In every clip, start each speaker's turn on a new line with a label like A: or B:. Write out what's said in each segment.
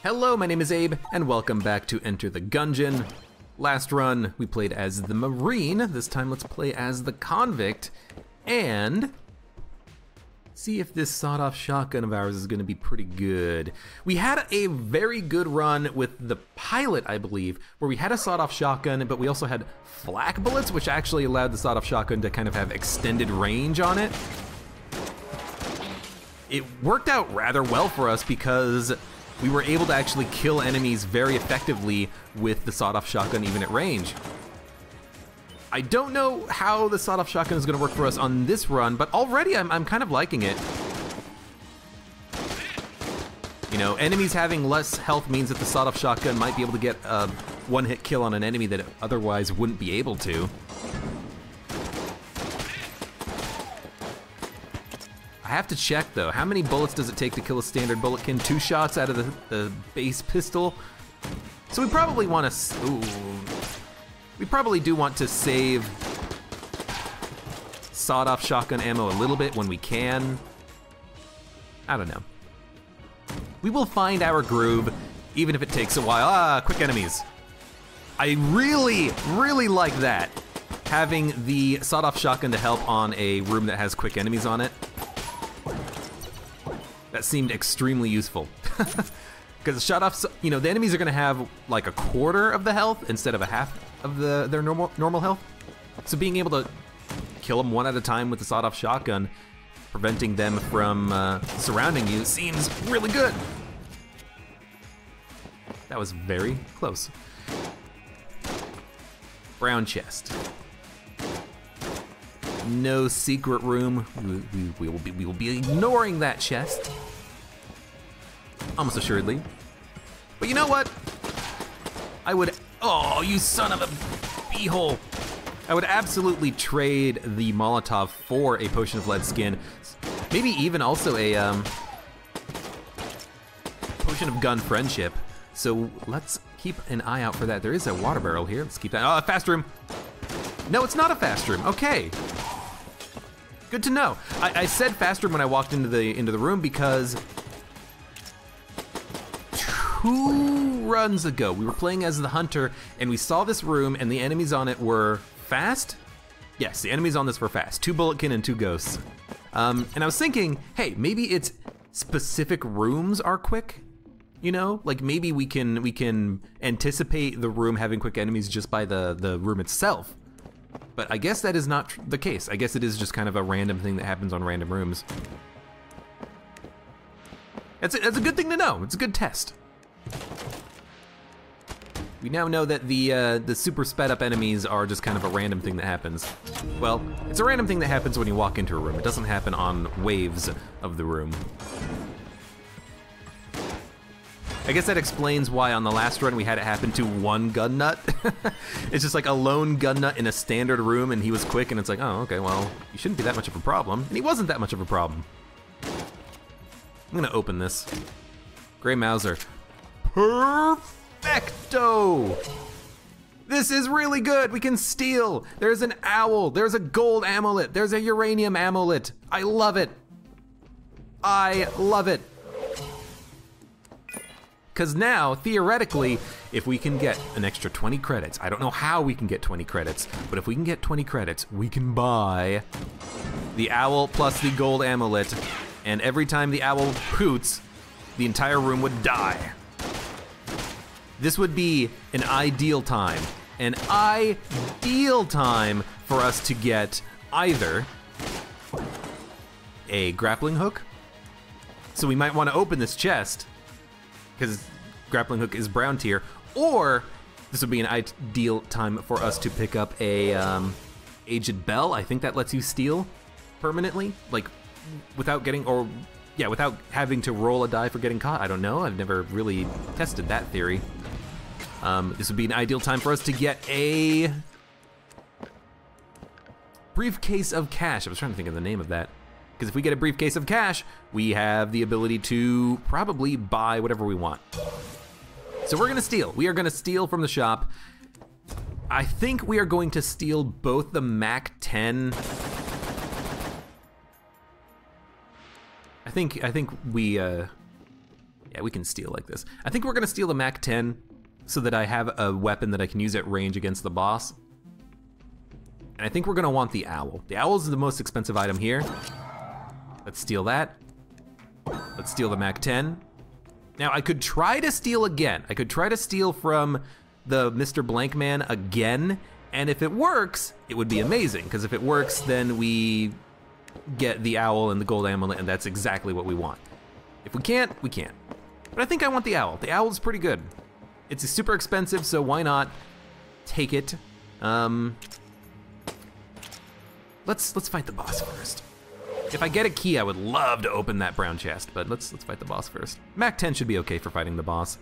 A: Hello, my name is Abe, and welcome back to Enter the Gungeon. Last run, we played as the Marine. This time, let's play as the Convict, and see if this sawed-off shotgun of ours is gonna be pretty good. We had a very good run with the Pilot, I believe, where we had a sawed-off shotgun, but we also had flak bullets, which actually allowed the sawed-off shotgun to kind of have extended range on it. It worked out rather well for us because we were able to actually kill enemies very effectively with the sawed-off shotgun even at range. I don't know how the sawed-off shotgun is gonna work for us on this run, but already I'm kind of liking it. You know, enemies having less health means that the sawed-off shotgun might be able to get a one-hit kill on an enemy that it otherwise wouldn't be able to. I have to check though, how many bullets does it take to kill a standard bulletkin? 2 shots out of the base pistol? So we probably want to, we probably do want to save sawed-off shotgun ammo a little bit when we can. I don't know. We will find our groove, even if it takes a while. Quick enemies. I really like that. Having the sawed-off shotgun to help on a room that has quick enemies on it. That seemed extremely useful. Because shut off, you know, the enemies are gonna have like a quarter of the health instead of a half of their normal health. So being able to kill them one at a time with the sawed-off shotgun, preventing them from surrounding you, seems really good. That was very close. Brown chest. No secret room. We will be ignoring that chest. Almost assuredly. But you know what? I would, oh, you son of a beehole. I would absolutely trade the Molotov for a Potion of Lead skin. Maybe even also a Potion of Gun Friendship. So let's keep an eye out for that. There is a water barrel here. Let's keep that. Oh, a fast room. No, it's not a fast room. Okay. Good to know. I said fast room when I walked into the room because 2 runs ago we were playing as the hunter and we saw this room and the enemies on it were fast. Yes, the enemies on this were fast. 2 bulletkin and 2 ghosts. And I was thinking, hey, maybe it's specific rooms are quick. You know, like maybe we can anticipate the room having quick enemies just by the room itself. But I guess that is not the case. I guess it is just kind of a random thing that happens on random rooms. That's a good thing to know. It's a good test. We now know that the super sped up enemies are just kind of a random thing that happens. Well, it's a random thing that happens when you walk into a room. It doesn't happen on waves of the room. I guess that explains why on the last run we had it happen to 1 gun nut. It's just like a lone gun nut in a standard room and he was quick and it's like, oh, okay, well, you shouldn't be that much of a problem. And he wasn't that much of a problem. I'm gonna open this. Gray Mauser. Perfecto! This is really good, we can steal. There's an owl, there's a gold amulet, there's a uranium amulet. I love it. I love it. Because now, theoretically, if we can get an extra 20 credits, I don't know how we can get 20 credits, but if we can get 20 credits, we can buy the owl plus the gold amulet, and every time the owl hoots, the entire room would die. This would be an ideal time for us to get either a grappling hook, so we might want to open this chest, because grappling hook is brown tier, or this would be an ideal time for us to pick up a aged bell. I think that lets you steal permanently, like without getting, or yeah, without having to roll a die for getting caught. I don't know, I've never really tested that theory. This would be an ideal time for us to get a briefcase of cash. I was trying to think of the name of that. Because if we get a briefcase of cash, we have the ability to probably buy whatever we want. So we're gonna steal. We are gonna steal from the shop. I think we are going to steal both the MAC-10. I think we, yeah, Yeah, we can steal like this. I think we're gonna steal the MAC-10 so that I have a weapon that I can use at range against the boss. And I think we're gonna want the owl. The owl is the most expensive item here. Let's steal that. Let's steal the MAC-10. Now I could try to steal again. I could try to steal from the Mr. Blank Man again, and if it works, it would be amazing, because if it works, then we get the owl and the gold amulet, and that's exactly what we want. If we can't, we can't. But I think I want the owl. The owl is pretty good. It's super expensive, so why not take it? Let's fight the boss first. If I get a key, I would love to open that brown chest, but let's fight the boss first. MAC-10 should be okay for fighting the boss.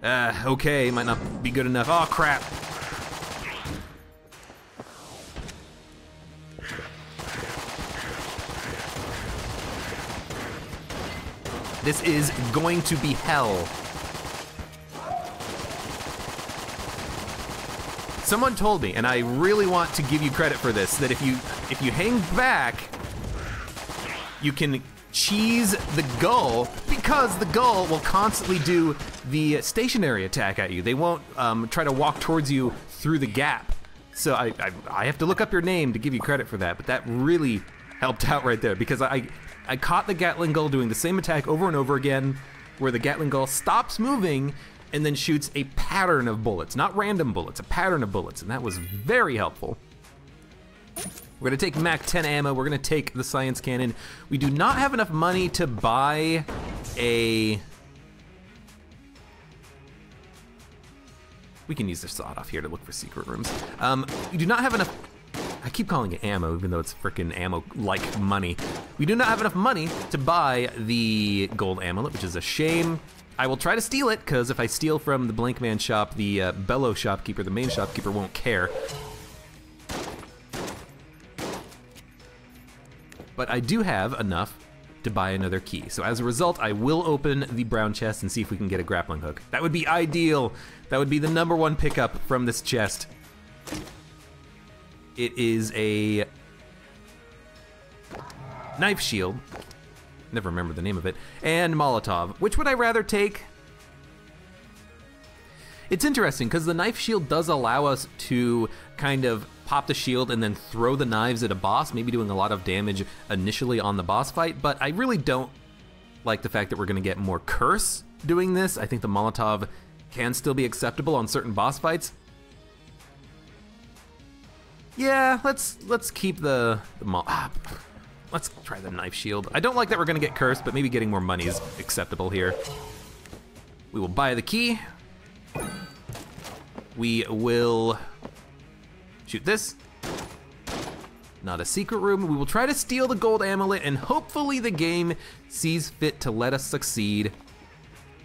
A: Okay, might not be good enough. Oh, crap. This is going to be hell. Someone told me, and I really want to give you credit for this, that if you hang back, you can cheese the gull, because the gull will constantly do the stationary attack at you. They won't try to walk towards you through the gap. So I have to look up your name to give you credit for that, but that really helped out right there, because I caught the Gatling gull doing the same attack over and over again, where the Gatling gull stops moving and then shoots a pattern of bullets, not random bullets, a pattern of bullets, and that was very helpful. We're gonna take MAC-10 ammo, we're gonna take the science cannon. We do not have enough money to buy a... We can use the sawed off here to look for secret rooms. We do not have enough... I keep calling it ammo, even though it's frickin' ammo-like money. We do not have enough money to buy the gold amulet, which is a shame. I will try to steal it, because if I steal from the Blank Man shop, the Bellow shopkeeper, the main shopkeeper, won't care. But I do have enough to buy another key. So as a result, I will open the brown chest and see if we can get a grappling hook. That would be ideal. That would be the #1 pickup from this chest. It is a knife shield. Never remember the name of it. And Molotov. Which would I rather take? It's interesting, because the knife shield does allow us to kind of pop the shield and then throw the knives at a boss, maybe doing a lot of damage initially on the boss fight, but I really don't like the fact that we're gonna get more curse doing this. I think the Molotov can still be acceptable on certain boss fights. Yeah, let's keep the let's try the knife shield. I don't like that we're gonna get cursed, but maybe getting more money is acceptable here. We will buy the key. We will shoot this. Not a secret room. We will try to steal the gold amulet, and hopefully the game sees fit to let us succeed.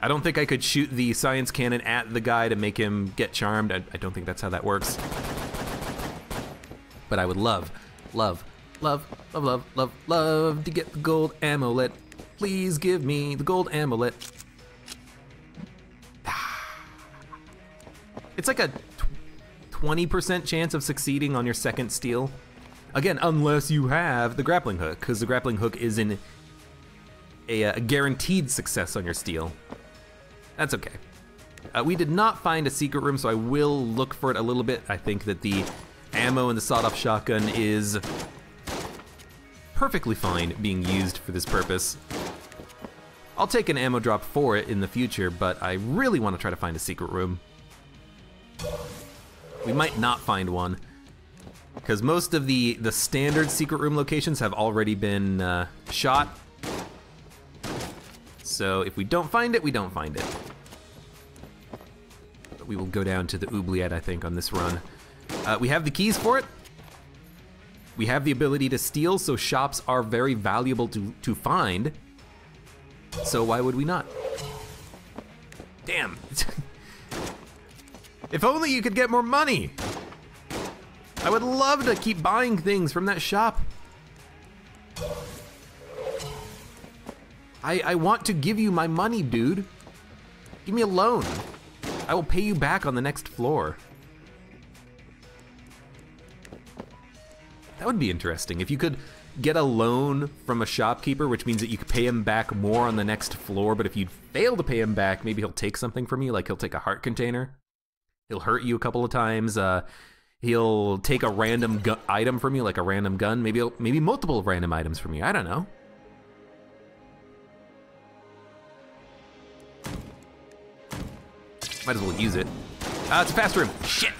A: I don't think I could shoot the science cannon at the guy to make him get charmed. I don't think that's how that works. But I would love to get the gold amulet. Please give me the gold amulet. It's like a 20% chance of succeeding on your second steal. Again, unless you have the grappling hook, because the grappling hook is a guaranteed success on your steal. That's okay. We did not find a secret room, so I will look for it a little bit. I think that the ammo in the sawed-off shotgun is perfectly fine being used for this purpose. I'll take an ammo drop for it in the future, but I really want to try to find a secret room. We might not find one, because most of the standard secret room locations have already been shot. So if we don't find it, we don't find it. But we will go down to the oubliette, I think, on this run. We have the keys for it. We have the ability to steal, so shops are very valuable to find. So why would we not? Damn. If only you could get more money. I would love to keep buying things from that shop. I want to give you my money, dude. Give me a loan. I will pay you back on the next floor. That would be interesting. If you could get a loan from a shopkeeper, which means that you can pay him back more on the next floor, but if you fail to pay him back, maybe he'll take something from you, like he'll take a heart container. He'll hurt you a couple of times. He'll take a random item from you, like a random gun. Maybe multiple random items from you. I don't know. Might as well use it. It's a fast room. Shit.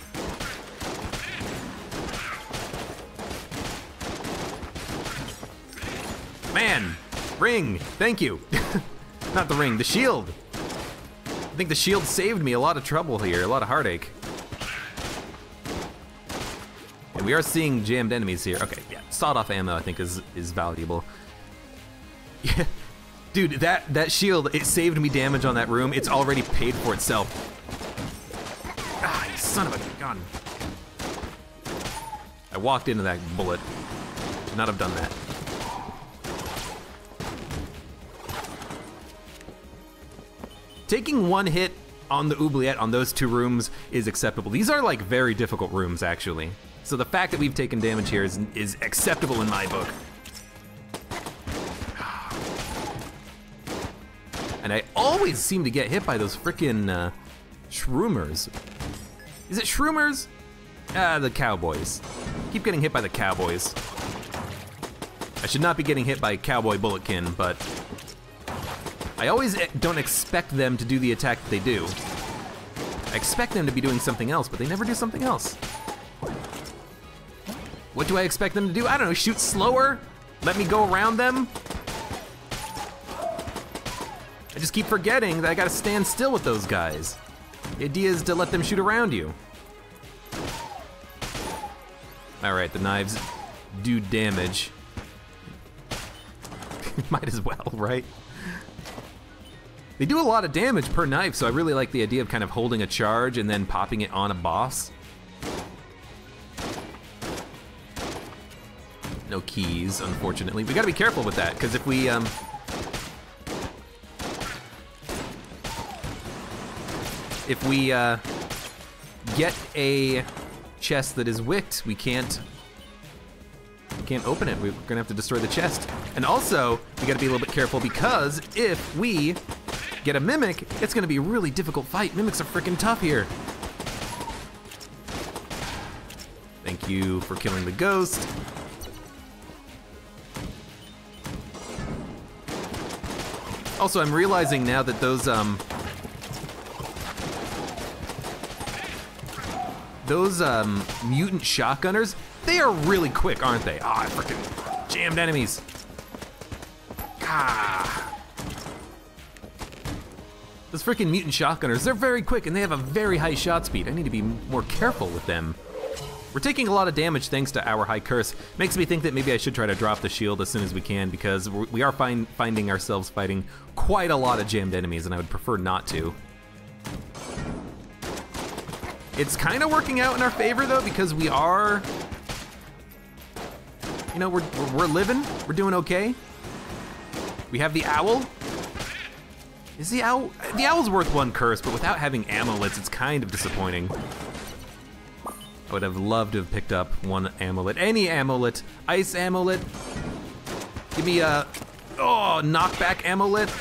A: Man, ring. Thank you. Not the ring, the shield. I think the shield saved me a lot of trouble here, a lot of heartache. And we are seeing jammed enemies here. Okay, yeah, sawed-off ammo I think is valuable. Yeah, dude, that shield, it saved me damage on that room. It's already paid for itself. Ah, you son of a gun. I walked into that bullet. Should not have done that. Taking one hit on the oubliette on those two rooms is acceptable. These are like very difficult rooms actually. So the fact that we've taken damage here is acceptable in my book. And I always seem to get hit by those frickin' shroomers. Is it shroomers? The cowboys. Keep getting hit by the cowboys. I should not be getting hit by cowboy bulletkin, but I always don't expect them to do the attack that they do. I expect them to be doing something else, but they never do something else. What do I expect them to do? I don't know, shoot slower? Let me go around them? I just keep forgetting that I gotta stand still with those guys. The idea is to let them shoot around you. All right, the knives do damage. Might as well, right? They do a lot of damage per knife, so I really like the idea of kind of holding a charge and then popping it on a boss. No keys, unfortunately. We gotta be careful with that, because if we, get a chest that is wicked, we can't open it. We're gonna have to destroy the chest. And also, we gotta be a little bit careful, because if we get a mimic, it's gonna be a really difficult fight. Mimics are freaking tough here. Thank you for killing the ghost. Also, I'm realizing now that those mutant shotgunners, they are really quick, aren't they? Ah, I freaking jammed enemies. Ah. Those freaking mutant shotgunners, they're very quick and they have a very high shot speed. I need to be more careful with them. We're taking a lot of damage thanks to our high curse. Makes me think that maybe I should try to drop the shield as soon as we can, because we are finding ourselves fighting quite a lot of jammed enemies, and I would prefer not to. It's kind of working out in our favor though, because we are, you know, we're living, we're doing okay. We have the owl. Is the owl's worth one curse, but without having amulets, it's kind of disappointing. I would have loved to have picked up one amulet. Any amulet. Ice amulet. Give me a, knockback amulet.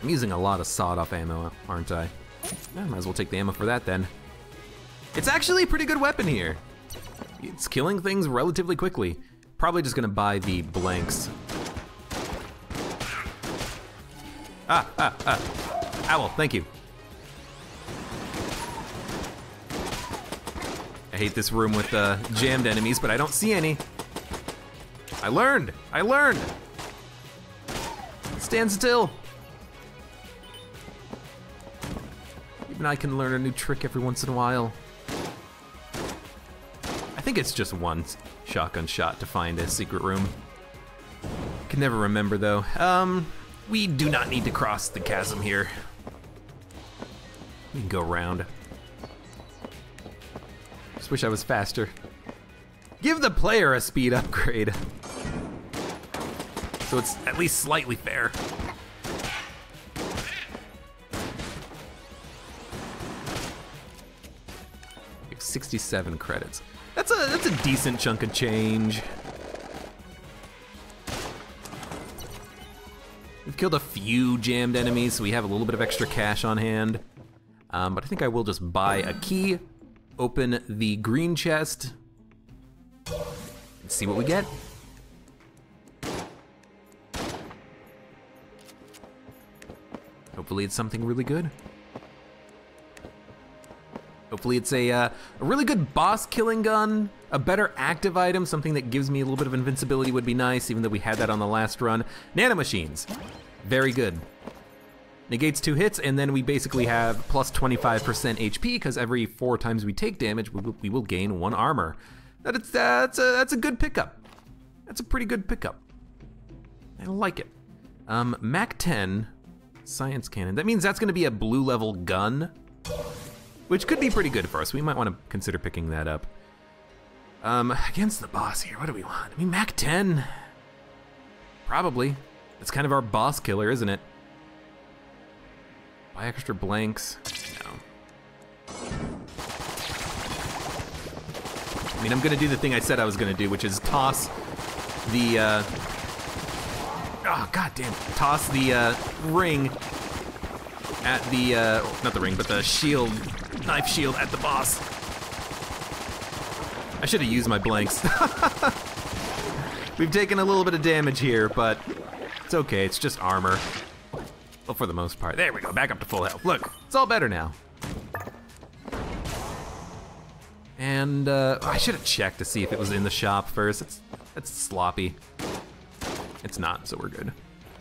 A: I'm using a lot of sawed-off ammo, aren't I? Might as well take the ammo for that then. It's actually a pretty good weapon here. It's killing things relatively quickly. Probably just gonna buy the blanks. Owl, thank you. I hate this room with jammed enemies, but I don't see any. I learned. Stand still. Even I can learn a new trick every once in a while. I think it's just one shotgun shot to find a secret room. Can never remember though. We do not need to cross the chasm here. We can go around. Just wish I was faster. Give the player a speed upgrade, so it's at least slightly fair. We have 67 credits. That's a decent chunk of change. We've killed a few jammed enemies, so we have a little bit of extra cash on hand. But I think I will just buy a key, open the green chest, and see what we get. Hopefully it's something really good. Hopefully it's a really good boss killing gun, a better active item, something that gives me a little bit of invincibility would be nice, even though we had that on the last run. Nanomachines, very good. Negates 2 hits, and then we basically have plus 25% HP, because every 4 times we take damage, we will gain 1 armor. That's a good pickup. That's a pretty good pickup. I like it. Mac 10, science cannon. That means that's gonna be a blue level gun, which could be pretty good for us. We might want to consider picking that up. Against the boss here, what do we want? I mean, Mac 10, probably. It's kind of our boss killer, isn't it? Buy extra blanks, no. I mean, I'm gonna do the thing I said I was gonna do, which is toss the, oh, goddamn, toss the ring at the, not the ring, but the shield, knife shield at the boss. I should have used my blanks. We've taken a little bit of damage here, but it's okay, it's just armor. Well, for the most part. There we go, back up to full health. Look, it's all better now. And I should have checked to see if it was in the shop first. It's sloppy. It's not, so we're good.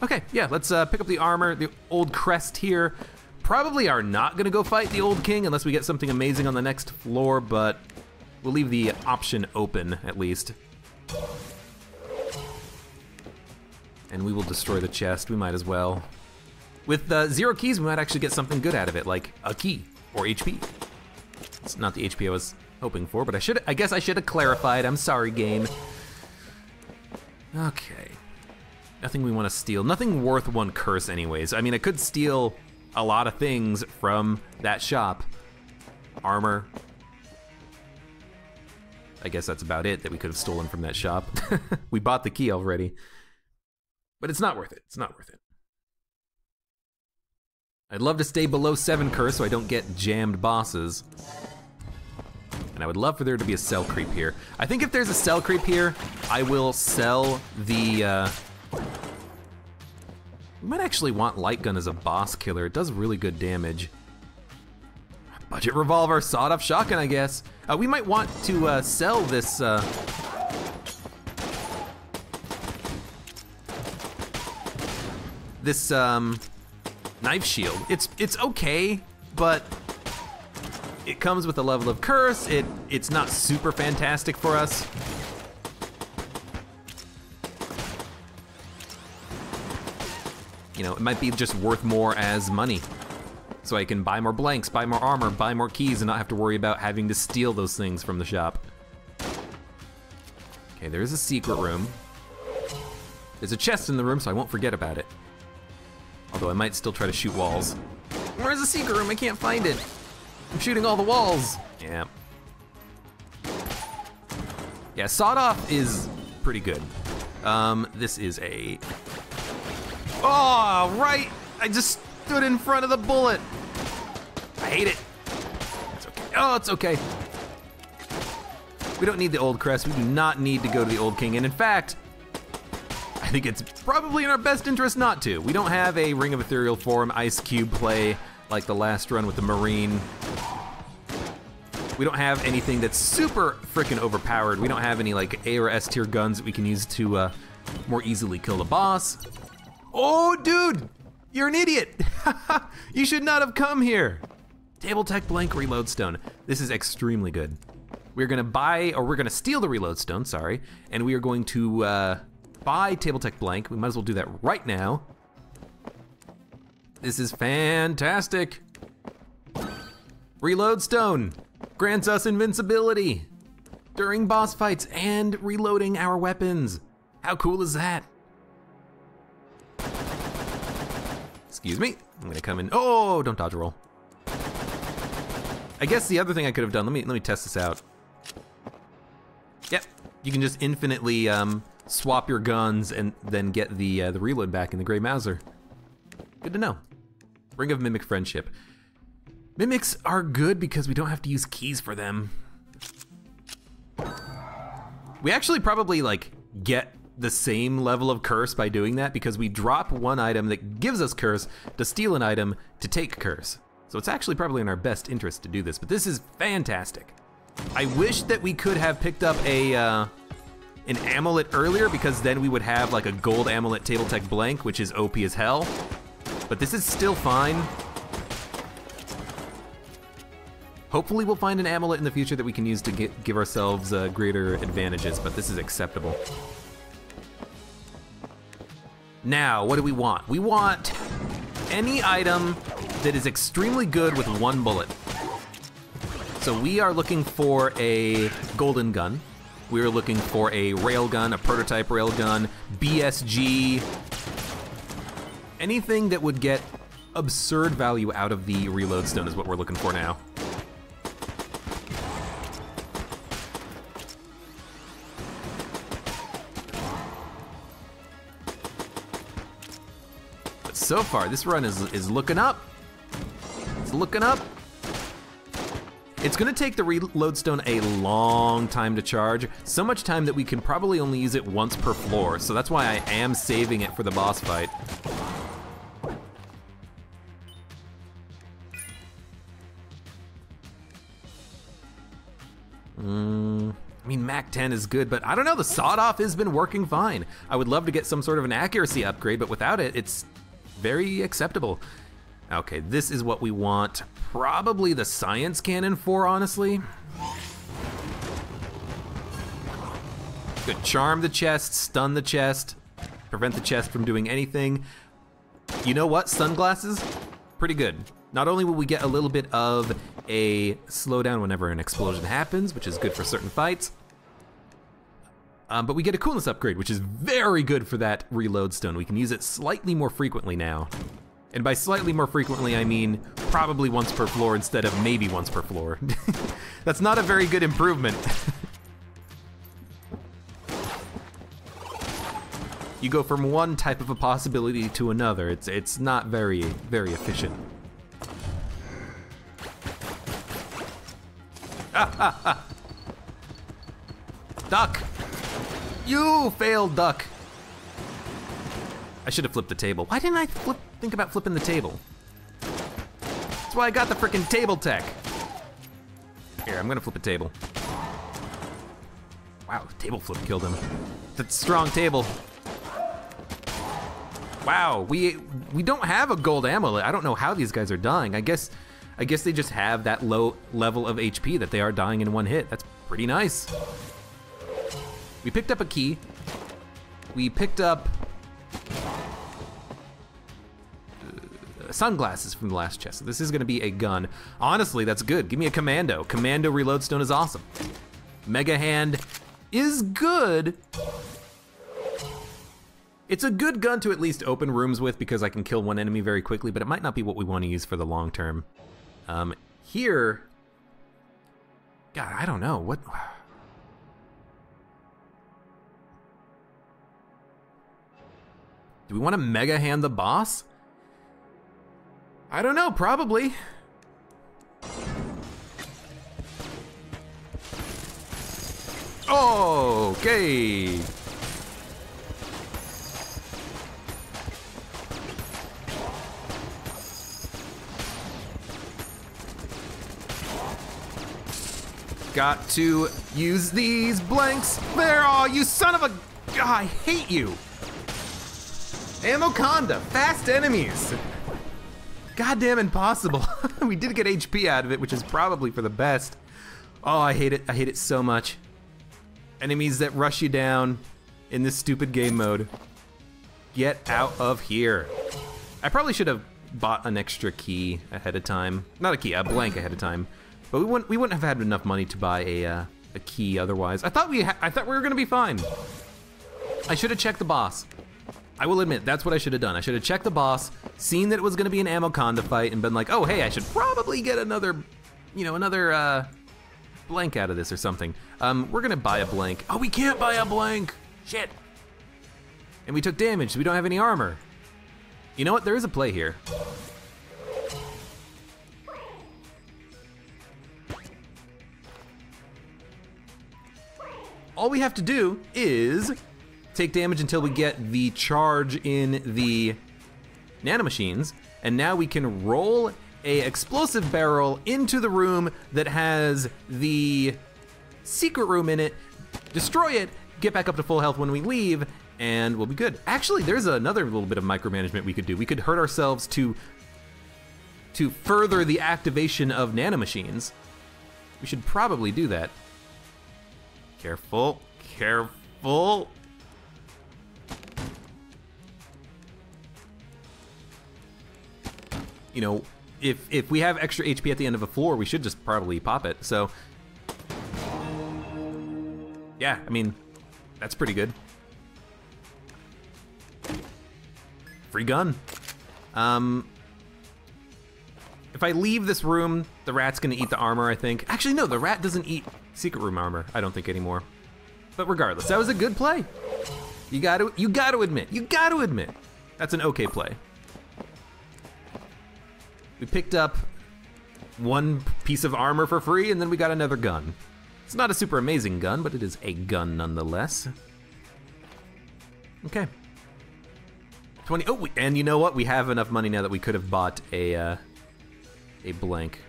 A: Okay, yeah, let's pick up the armor, the old crest here. Probably are not gonna go fight the old king unless we get something amazing on the next floor, but we'll leave the option open at least. And we will destroy the chest, we might as well. With 0 keys, we might actually get something good out of it, like a key or HP. It's not the HP I was hoping for, but I guess I should have clarified. I'm sorry, game. Okay. Nothing we want to steal. Nothing worth 1 curse anyways. I mean, I could steal a lot of things from that shop. Armor. I guess that's about it that we could have stolen from that shop. We bought the key already. But it's not worth it. It's not worth it. I'd love to stay below 7 curse so I don't get jammed bosses. And I would love for there to be a cell creep here. I think if there's a cell creep here, I will sell the, we might actually want light gun as a boss killer. It does really good damage. Budget revolver, sawed-off shotgun, I guess. We might want to sell this, knife shield. It's okay, but it comes with a level of curse. It's not super fantastic for us. You know, it might be just worth more as money. So I can buy more blanks, buy more armor, buy more keys, and not have to worry about having to steal those things from the shop. Okay, there is a secret room. There's a chest in the room, so I won't forget about it. Although I might still try to shoot walls. Where's the secret room? I can't find it. I'm shooting all the walls. Yeah. Yeah, sawed off is pretty good. This is a... Oh, right! I just stood in front of the bullet. I hate it. It's okay. Oh, it's okay. We don't need the old crest. We do not need to go to the old king. And in fact, I think it's probably in our best interest not to. We don't have a Ring of Ethereal Form Ice Cube play like the last run with the Marine. We don't have anything that's super freaking overpowered. We don't have any like A or S tier guns that we can use to more easily kill the boss. Oh, dude, you're an idiot. You should not have come here. Table Tech Blank Reload Stone. This is extremely good. We're gonna buy, or we're gonna steal the Reload Stone, sorry, and we are going to buy Table Tech Blank. We might as well do that right now. This is fantastic. Reload Stone grants us invincibility during boss fights and reloading our weapons. How cool is that? Excuse me, I'm gonna come in. Oh, don't dodge a roll. I guess the other thing I could have done, let me test this out. Yep, you can just infinitely swap your guns and then get the reload back in the Grey Mauser. Good to know. Ring of Mimic Friendship. Mimics are good because we don't have to use keys for them. We actually probably like get the same level of curse by doing that because we drop one item that gives us curse to steal an item to take curse. So it's actually probably in our best interest to do this, but this is fantastic. I wish that we could have picked up an amulet earlier because then we would have like a gold amulet table tech blank, which is OP as hell. But this is still fine. Hopefully we'll find an amulet in the future that we can use to give ourselves greater advantages, but this is acceptable. Now, what do we want? We want any item that is extremely good with one bullet. So we are looking for a golden gun. We are looking for a railgun, a prototype railgun, BSG, anything that would get absurd value out of the reload stone is what we're looking for now. But so far, this run is looking up. It's looking up. It's gonna take the reload stone a long time to charge, so much time that we can probably only use it once per floor, so that's why I am saving it for the boss fight. I mean, Mac 10 is good, but I don't know, the sawed-off has been working fine. I would love to get some sort of an accuracy upgrade, but without it, it's very acceptable. Okay, this is what we want. Probably the science cannon for, honestly. Good, charm the chest, stun the chest, prevent the chest from doing anything. You know what, sunglasses? Pretty good. Not only will we get a little bit of a slowdown whenever an explosion happens, which is good for certain fights, but we get a coolness upgrade, which is very good for that reload stone. We can use it slightly more frequently now. And by slightly more frequently, I mean probably once per floor instead of maybe once per floor. That's not a very good improvement. You go from one type of a possibility to another. It's not very, very efficient. Duck! You failed, duck! I should have flipped the table. Why didn't I think about flipping the table? That's why I got the frickin' table tech. Here, I'm gonna flip a table. Wow, the table flip killed him. That's a strong table. Wow, we don't have a gold amulet. I don't know how these guys are dying. I guess they just have that low level of HP that they are dying in one hit. That's pretty nice. We picked up a key. We picked up sunglasses from the last chest. So this is gonna be a gun. Honestly, that's good. Give me a commando. Commando reload stone is awesome. Mega hand is good. It's a good gun to at least open rooms with because I can kill one enemy very quickly, but it might not be what we want to use for the long term. Here, God, I don't know, what? Do we want to mega hand the boss? I don't know, probably. Okay. Got to use these blanks. There, oh, you son of a... God, I hate you. Amoconda, fast enemies. Goddamn impossible. We did get HP out of it, which is probably for the best. Oh, I hate it. I hate it so much. Enemies that rush you down in this stupid game mode. Get out of here. I probably should have bought an extra key ahead of time. Not a key, a blank ahead of time. But we wouldn't have had enough money to buy a key otherwise. I thought we were gonna be fine. I should have checked the boss. I will admit, that's what I should have done. I should have checked the boss, seen that it was gonna be an Amoconda fight, and been like, oh hey, I should probably get another you know, another blank out of this or something. We're gonna buy a blank. Oh, we can't buy a blank! Shit! And we took damage, so we don't have any armor. You know what, there is a play here. All we have to do is take damage until we get the charge in the nanomachines, and now we can roll a explosive barrel into the room that has the secret room in it, destroy it, get back up to full health when we leave, and we'll be good. Actually, there's another little bit of micromanagement we could do. We could hurt ourselves to further the activation of nanomachines. We should probably do that. Careful, careful. You know, if we have extra HP at the end of a floor, we should just probably pop it, so. Yeah, I mean, that's pretty good. Free gun. If I leave this room, the rat's gonna eat the armor, I think. Actually, no, the rat doesn't eat secret room armor, I don't think anymore. But regardless, that was a good play. You gotta admit, that's an okay play. We picked up one piece of armor for free, and then we got another gun. It's not a super amazing gun, but it is a gun nonetheless. Okay. 20, oh, and you know what? We have enough money now that we could have bought a blank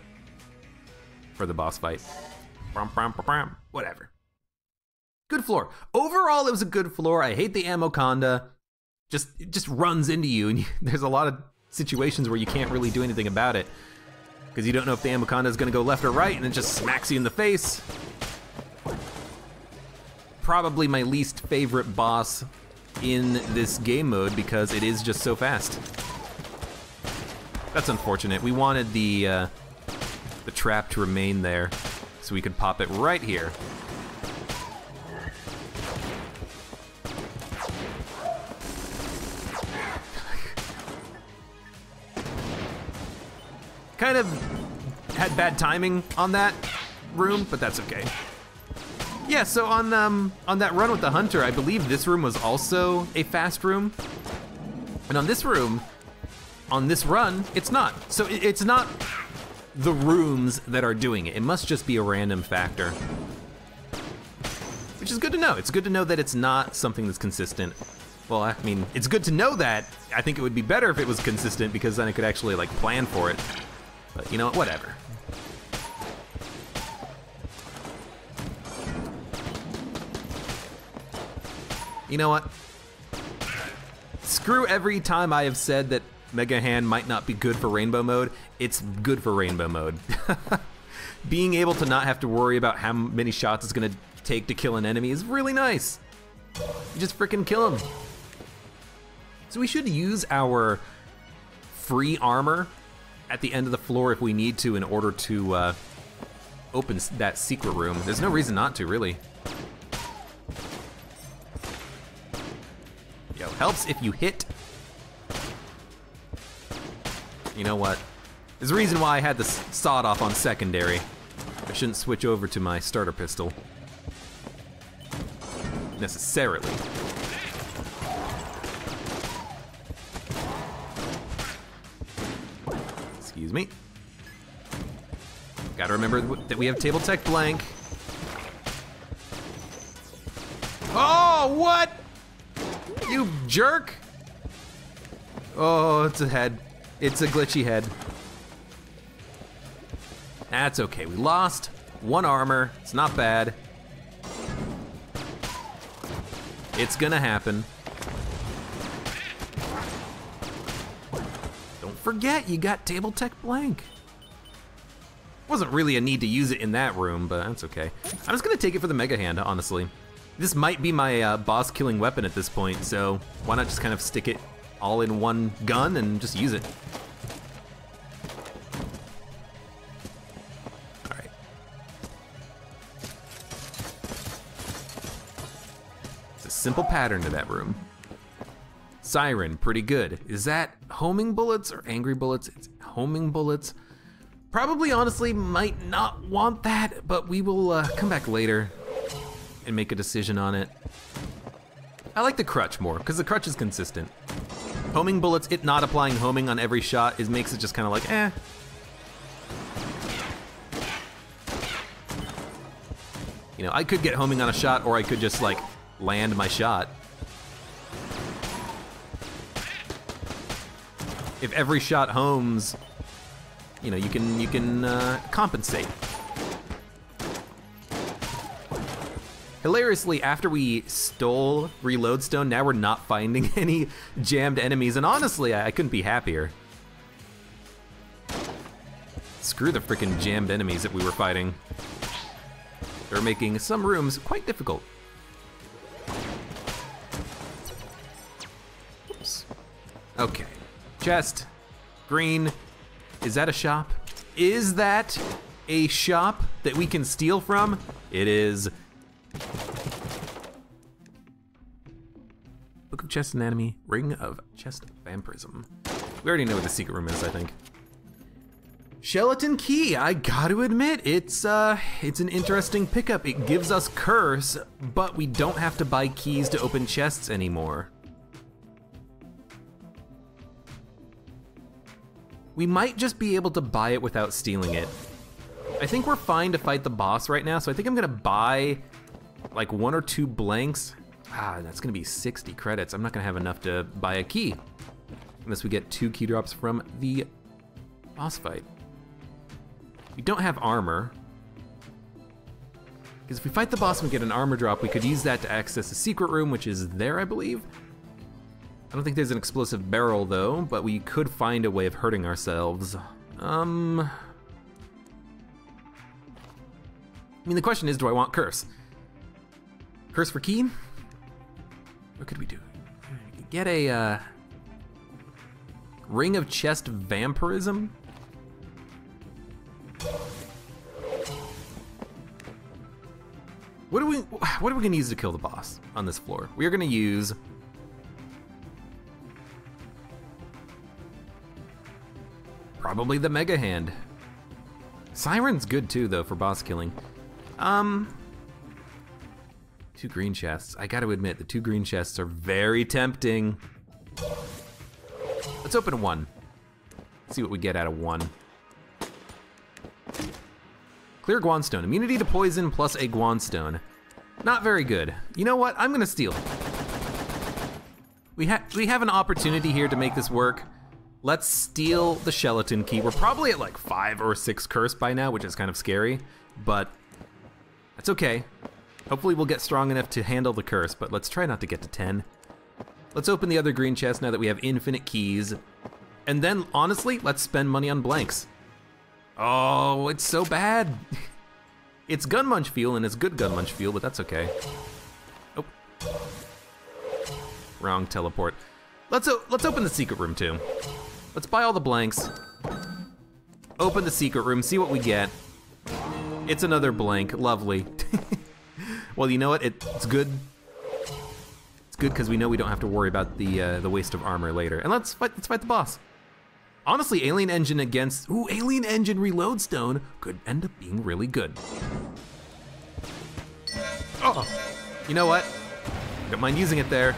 A: for the boss fight. Whatever. Good floor. Overall, it was a good floor. I hate the ammo conda. It just runs into you, and there's a lot of situations where you can't really do anything about it because you don't know if the ammo conda is going to go left or right, and it just smacks you in the face. Probably my least favorite boss in this game mode because it is just so fast. That's unfortunate. We wanted the trap to remain there so we could pop it right here. Kind of had bad timing on that room, but that's okay. Yeah, so on that run with the hunter, I believe this room was also a fast room. And on this room, on this run, it's not. So it's not the rooms that are doing it. It must just be a random factor. Which is good to know. It's good to know that it's not something that's consistent. Well, I mean, it's good to know that. I think it would be better if it was consistent because then I could actually like plan for it. But you know what, whatever. You know what? Screw every time I have said that Mega Hand might not be good for rainbow mode. It's good for rainbow mode. Being able to not have to worry about how many shots it's gonna take to kill an enemy is really nice. You just freaking kill him. So we should use our free armor at the end of the floor if we need to in order to open that secret room. There's no reason not to, really. Yo, helps if you hit. You know what? There's a reason why I had the sawed off on secondary. I shouldn't switch over to my starter pistol. Necessarily. Excuse me. Gotta remember that we have table tech blank. Oh, what? You jerk! Oh, it's a head. It's a glitchy head. That's okay, we lost one armor. It's not bad. It's gonna happen. Don't forget, you got table tech blank. Wasn't really a need to use it in that room, but that's okay. I'm just gonna take it for the Mega Hand, honestly. This might be my boss killing weapon at this point, so why not just kind of stick it all in one gun and just use it. All right. It's a simple pattern to that room. Siren, pretty good. Is that homing bullets or angry bullets? It's homing bullets. Probably, honestly, might not want that, but we will come back later and make a decision on it. I like the crutch more, because the crutch is consistent. Homing bullets, it not applying homing on every shot makes it just kind of like, eh. You know, I could get homing on a shot, or I could just like land my shot. If every shot homes, you know, you can compensate. Hilariously, after we stole Reload Stone, now we're not finding any jammed enemies, and honestly, I couldn't be happier. Screw the freaking jammed enemies that we were fighting. They're making some rooms quite difficult. Oops. Okay. Chest. Green. Is that a shop? Is that a shop that we can steal from? It is. Book of Chest Anatomy. Ring of Chest Vampirism. We already know what the secret room is, I think. Skeleton Key, I gotta admit, it's an interesting pickup. It gives us Curse, but we don't have to buy keys to open chests anymore. We might just be able to buy it without stealing it. I think we're fine to fight the boss right now, so I think I'm gonna buy like 1 or 2 blanks. That's gonna be 60 credits. I'm not gonna have enough to buy a key, unless we get 2 key drops from the boss fight. We don't have armor, because if we fight the boss and we get an armor drop, we could use that to access the secret room, which is there, I believe. I don't think there's an explosive barrel though, but we could find a way of hurting ourselves. I mean, the question is, do I want Curse? Curse for key? What could we do? Get a Ring of Chest Vampirism? What are we gonna use to kill the boss on this floor? We are gonna use probably the Mega Hand. Siren's good too though for boss killing. 2 green chests. I gotta admit, the 2 green chests are very tempting. Let's open 1. See what we get out of 1. Clear Guanstone. Immunity to poison plus a Guanstone. Not very good. You know what? I'm gonna steal. We have an opportunity here to make this work. Let's steal the Skeleton Key. We're probably at like 5 or 6 curse by now, which is kind of scary, but that's okay. Hopefully we'll get strong enough to handle the curse, but let's try not to get to 10. Let's open the other green chest now that we have infinite keys. And then, honestly, let's spend money on blanks. Oh, it's so bad. It's gun munch fuel, and it's good gun munch fuel, but that's okay. Oh. Wrong teleport. Let's open the secret room too. Let's buy all the blanks. Open the secret room, see what we get. It's another blank, lovely. Well, you know what, it's good. It's good because we know we don't have to worry about the waste of armor later. And let's fight the boss. Honestly, Alien Engine against, Alien Engine Reload Stone could end up being really good. Oh, you know what? Don't mind using it there.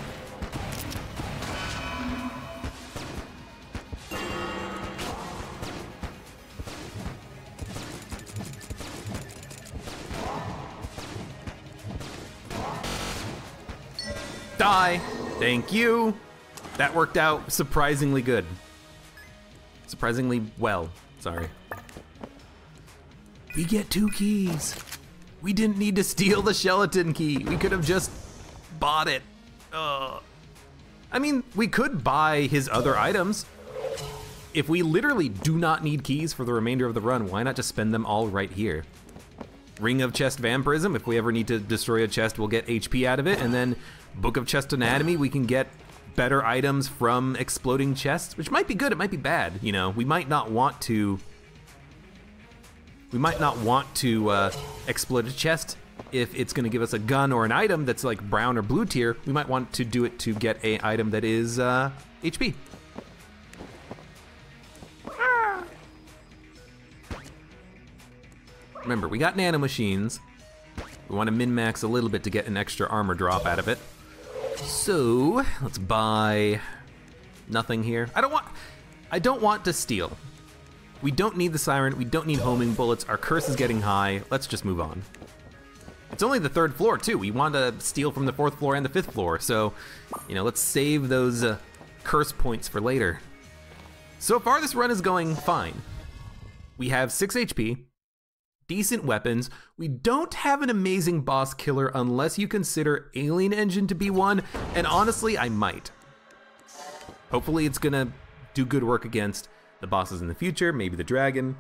A: Die, thank you. That worked out surprisingly good. Surprisingly well, sorry. We get 2 keys. We didn't need to steal the Skeleton Key. We could have just bought it. I mean, we could buy his other items. If we literally do not need keys for the remainder of the run, why not just spend them all right here? Ring of Chest Vampirism, if we ever need to destroy a chest, we'll get HP out of it, and then Book of Chest Anatomy, we can get better items from exploding chests, which might be good, it might be bad, you know. We might not want to explode a chest if it's gonna give us a gun or an item that's like brown or blue tier. We might want to do it to get a item that is HP. Remember, we got nanomachines. We want to min-max a little bit to get an extra armor drop out of it. So, let's buy nothing here. I don't want to steal. We don't need the siren, we don't need homing bullets, our curse is getting high, let's just move on. It's only the 3rd floor too, we want to steal from the 4th floor and the 5th floor, so, you know, let's save those curse points for later. So far this run is going fine. We have 6 HP, decent weapons, we don't have an amazing boss killer unless you consider Alien Engine to be one, and honestly, I might. Hopefully it's gonna do good work against the bosses in the future, maybe the dragon.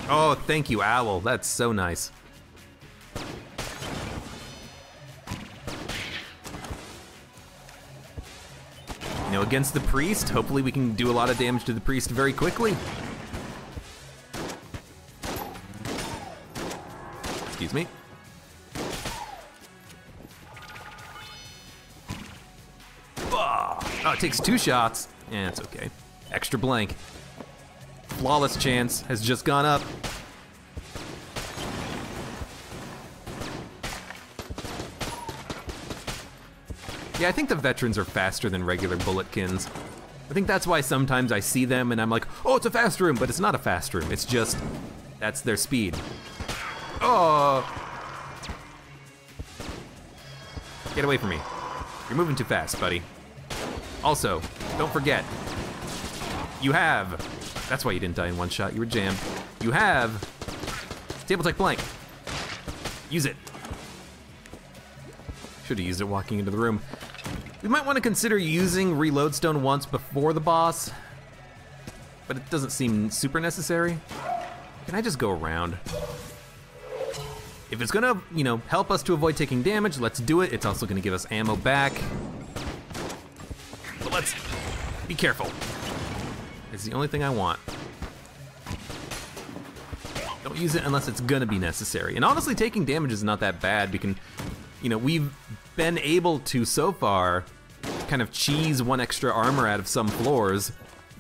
A: Oh, thank you, Owl. That's so nice. You know, against the priest, hopefully we can do a lot of damage to the priest very quickly. Excuse me. Oh, it takes 2 shots. Yeah, it's okay. Extra blank. Flawless chance has just gone up. Yeah, I think the veterans are faster than regular bulletkins. I think that's why sometimes I see them and I'm like, oh, it's a fast room, but it's not a fast room. It's just, that's their speed. Oh! Get away from me. You're moving too fast, buddy. Also, don't forget, you have, that's why you didn't die in 1 shot, you were jammed. You have table tech blank. Use it. Should have used it walking into the room. We might want to consider using reload stone once before the boss, but it doesn't seem super necessary. Can I just go around? If it's gonna, you know, help us to avoid taking damage, let's do it. It's also gonna give us ammo back. But let's be careful. It's the only thing I want. Don't use it unless it's gonna be necessary. And honestly, taking damage is not that bad. We can, you know, we've been able to, so far, kind of cheese 1 extra armor out of some floors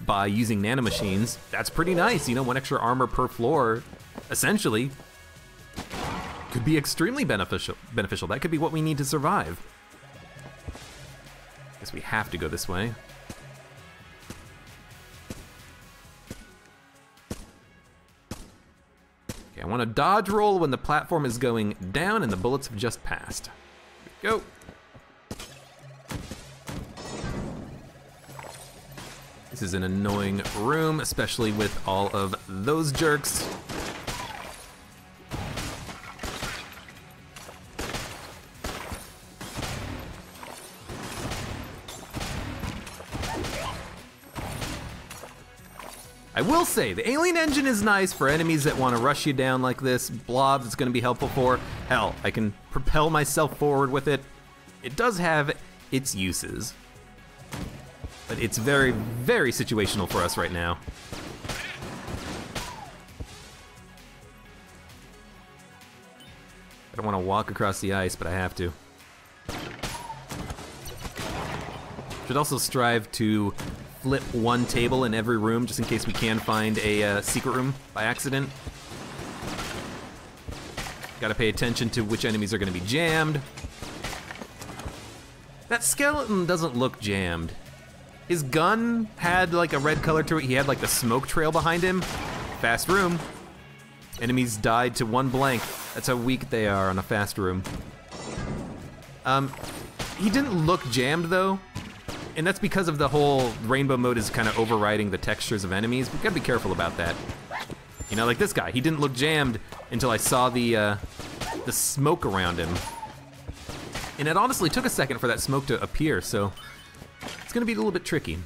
A: by using nanomachines. That's pretty nice, you know, 1 extra armor per floor, essentially, could be extremely beneficial. That could be what we need to survive. Guess we have to go this way. Okay, I want to dodge roll when the platform is going down and the bullets have just passed. Here we go. This is an annoying room, especially with all of those jerks. I will say, the Alien Engine is nice for enemies that want to rush you down like this. Blobs, it's going to be helpful for. Hell, I can propel myself forward with it. It does have its uses. But it's very, very situational for us right now. I don't want to walk across the ice, but I have to. Should also strive to flip 1 table in every room, just in case we can find a secret room by accident. Gotta pay attention to which enemies are gonna be jammed. That skeleton doesn't look jammed. His gun had like a red color to it. He had like the smoke trail behind him. Fast room. Enemies died to 1 blank. That's how weak they are on a fast room. He didn't look jammed though. And that's because of the whole rainbow mode is kind of overriding the textures of enemies. We gotta be careful about that. You know, like this guy, he didn't look jammed until I saw the smoke around him. And it honestly took a second for that smoke to appear, so it's gonna be a little bit tricky.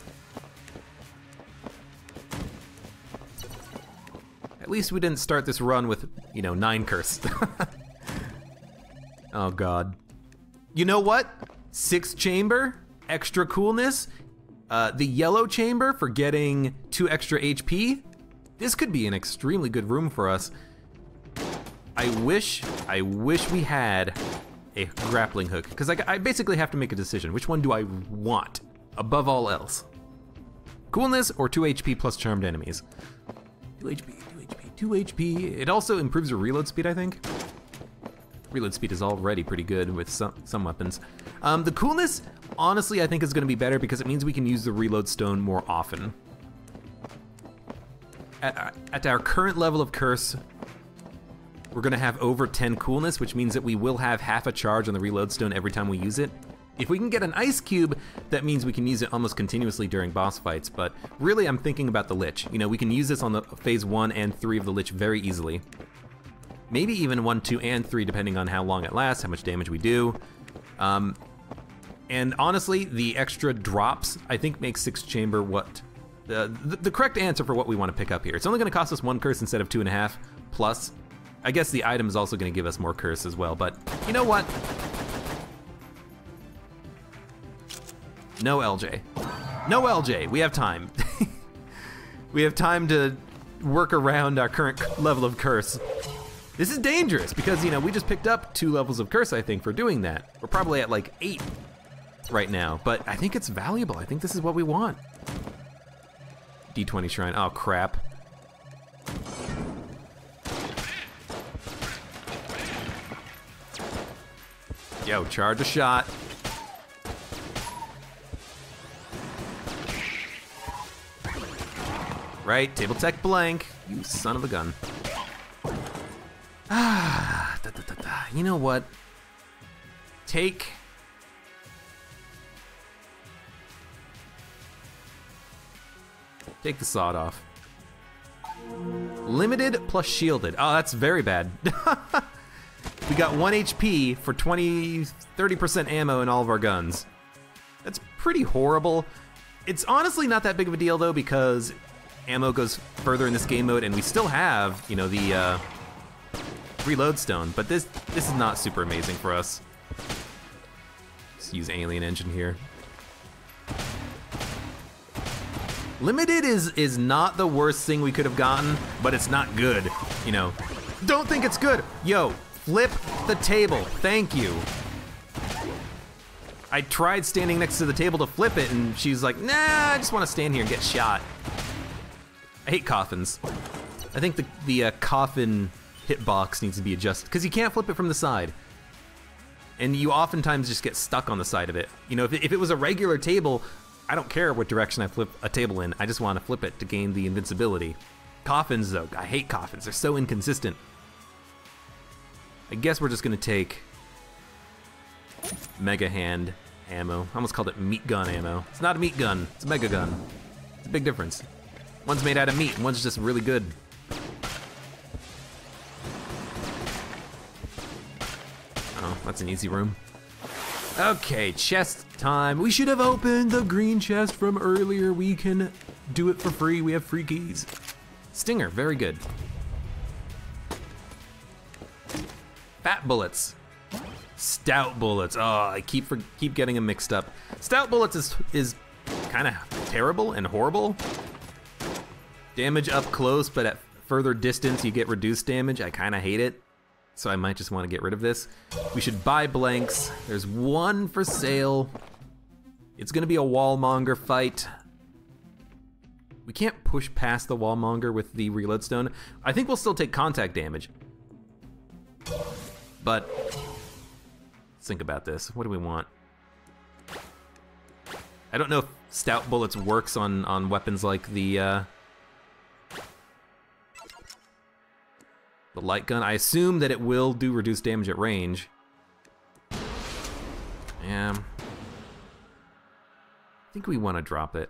A: At least we didn't start this run with, you know, 9 curse. Oh God. You know what? 6 chamber, extra coolness. The yellow chamber for getting 2 extra HP. This could be an extremely good room for us. I wish we had a grappling hook, because I basically have to make a decision. Which one do I want? above all else. Coolness or 2 HP plus charmed enemies. 2 HP, 2 HP, 2 HP. It also improves your reload speed, I think. Reload speed is already pretty good with some weapons. The coolness, honestly, I think is gonna be better because it means we can use the reload stone more often. At our current level of curse, we're gonna have over 10 coolness, which means that we will have half a charge on the reload stone every time we use it. If we can get an ice cube, that means we can use it almost continuously during boss fights, but really I'm thinking about the Lich. You know, we can use this on the phase 1 and 3 of the Lich very easily. Maybe even 1, 2, and 3, depending on how long it lasts, how much damage we do. And honestly, the extra drops, I think, makes 6th Chamber what the correct answer for what we want to pick up here. It's only gonna cost us 1 curse instead of 2.5, plus, I guess the item is also gonna give us more curse as well, but you know what? No LJ. No LJ, we have time. We have time to work around our current level of curse. This is dangerous because, you know, we just picked up 2 levels of curse, I think, for doing that. We're probably at like 8 right now, but I think it's valuable. I think this is what we want. D20 shrine, oh crap. Yo, charge a shot. Right, table tech blank, you son of a gun. You know what? Take the sawed off. Limited plus shielded. Oh, that's very bad. We got 1 HP for 30% ammo in all of our guns. That's pretty horrible. It's honestly not that big of a deal though, because ammo goes further in this game mode and we still have, you know, the reload stone, but this is not super amazing for us. Let's use alien engine here. Limited is not the worst thing we could have gotten, but it's not good, you know. Don't think it's good. Yo, flip the table, thank you. I tried standing next to the table to flip it and she's like, nah, I just wanna stand here and get shot. I hate coffins. I think the coffin hitbox needs to be adjusted because you can't flip it from the side. And you oftentimes just get stuck on the side of it. You know, if it was a regular table, I don't care what direction I flip a table in, I just want to flip it to gain the invincibility. Coffins though, I hate coffins, they're so inconsistent. I guess we're just gonna take Mega Hand ammo. I almost called it meat gun ammo. It's not a meat gun, it's a mega gun. It's a big difference. One's made out of meat and one's just really good. Oh, that's an easy room. Okay, chest time. We should have opened the green chest from earlier. We can do it for free. We have free keys. Stinger, very good. Fat bullets. Stout bullets. Oh, I keep getting them mixed up. Stout bullets is kind of terrible and horrible. Damage up close, but at further distance you get reduced damage. I kind of hate it. So I might just want to get rid of this. We should buy blanks. There's 1 for sale. It's gonna be a wallmonger fight. We can't push past the wallmonger with the reload stone. I think we'll still take contact damage. But let's think about this. What do we want? I don't know if stout bullets works on weapons like the light gun. I assume that it will do reduced damage at range. Yeah. I think we want to drop it.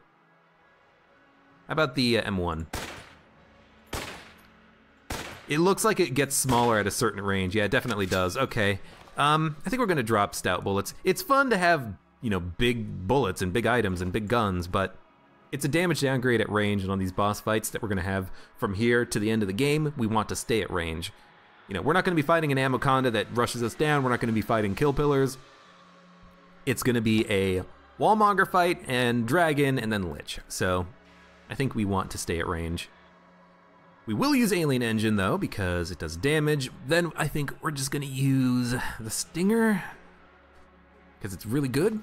A: How about the M1? It looks like it gets smaller at a certain range. Yeah, it definitely does. Okay. I think we're gonna drop stout bullets. It's fun to have, you know, big bullets and big items and big guns, but it's a damage downgrade at range, and on these boss fights that we're gonna have from here to the end of the game, we want to stay at range. You know, we're not gonna be fighting an Amoconda that rushes us down, we're not gonna be fighting kill pillars. It's gonna be a wallmonger fight and dragon and then lich. So I think we want to stay at range. We will use alien engine though, because it does damage. Then I think we're just gonna use the stinger, because it's really good.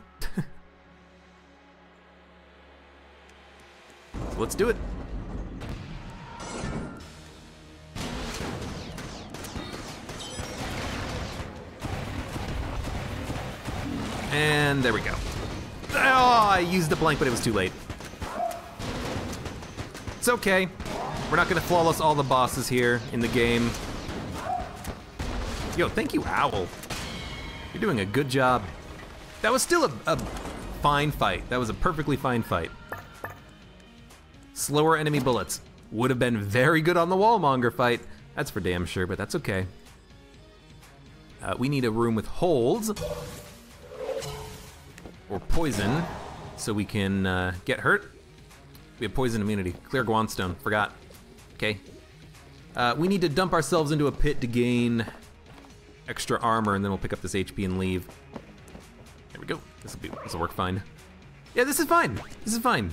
A: So let's do it. And there we go. Oh, I used the blank, but it was too late. It's okay. We're not gonna flawless all the bosses here in the game. Yo, thank you, Owl. You're doing a good job. That was still a fine fight. That was a perfectly fine fight. Slower enemy bullets. Would have been very good on the Wallmonger fight. That's for damn sure, but that's okay. We need a room with holes. Or poison, so we can get hurt. We have poison immunity. Clear Guanstone, forgot. Okay. We need to dump ourselves into a pit to gain extra armor, and then we'll pick up this HP and leave. There we go. This will work fine. Yeah, this is fine. This is fine.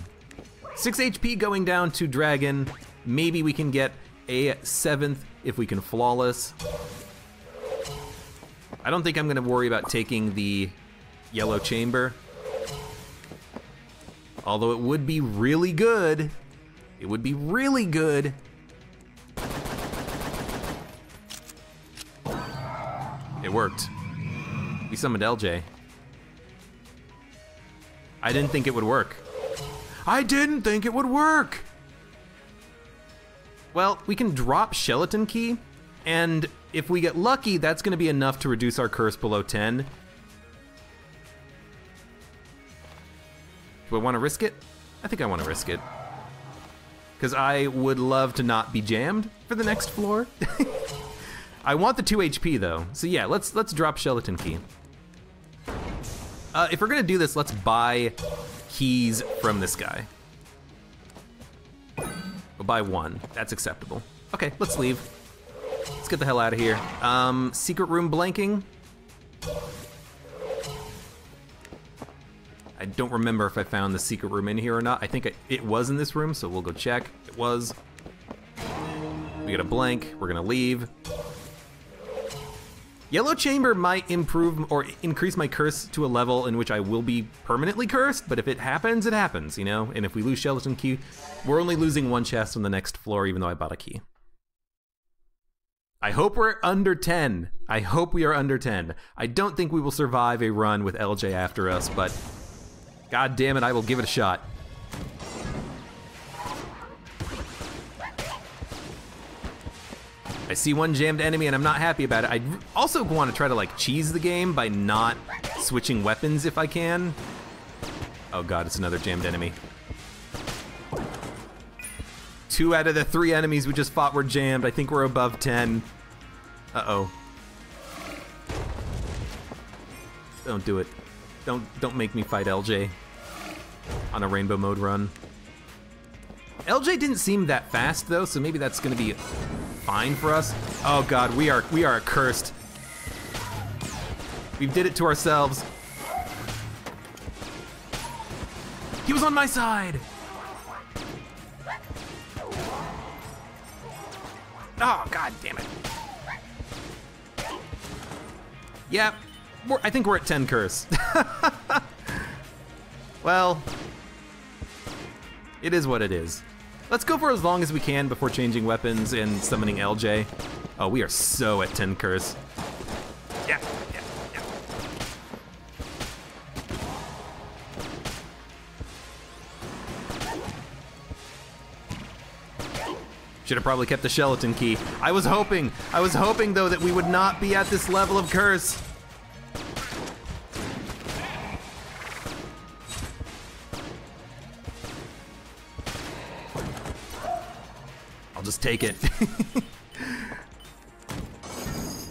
A: 6 HP going down to Dragon. Maybe we can get a 7th if we can flawless. I don't think I'm gonna worry about taking the yellow chamber. Although it would be really good. It would be really good. It worked. We summoned LJ. I didn't think it would work. I didn't think it would work! Well, we can drop Skeleton Key, and if we get lucky, that's gonna be enough to reduce our curse below 10. Do I wanna risk it? I think I wanna risk it. Because I would love to not be jammed for the next floor. I want the 2 HP though. So yeah, let's drop Skeleton Key. If we're gonna do this, let's buy keys from this guy. We'll buy 1, that's acceptable. Okay, let's leave. Let's get the hell out of here. Secret room blanking. I don't remember if I found the secret room in here or not. I think it was in this room, so we'll go check. It was. We got a blank, we're gonna leave. Yellow Chamber might improve or increase my curse to a level in which I will be permanently cursed, but if it happens, you know? And if we lose Skeleton Key, we're only losing 1 chest on the next floor, even though I bought a key. I hope we're under 10. I hope we are under 10. I don't think we will survive a run with LJ after us, but god damn it, I will give it a shot. I see 1 jammed enemy and I'm not happy about it. I also want to try to like cheese the game by not switching weapons if I can. Oh god, it's another jammed enemy. 2 out of the 3 enemies we just fought were jammed. I think we're above 10. Uh-oh. Don't do it. Don't make me fight LJ on a rainbow mode run. LJ didn't seem that fast though, so maybe that's gonna be fine for us. Oh god, we are cursed. We did it to ourselves. He was on my side. Oh god damn it. Yeah, I think we're at 10 curse. Well, it is what it is. Let's go for as long as we can before changing weapons and summoning LJ. Oh, we are so at 10 curse. Yeah. Should have probably kept the Skeleton Key. I was hoping though that we would not be at this level of curse. Just take it.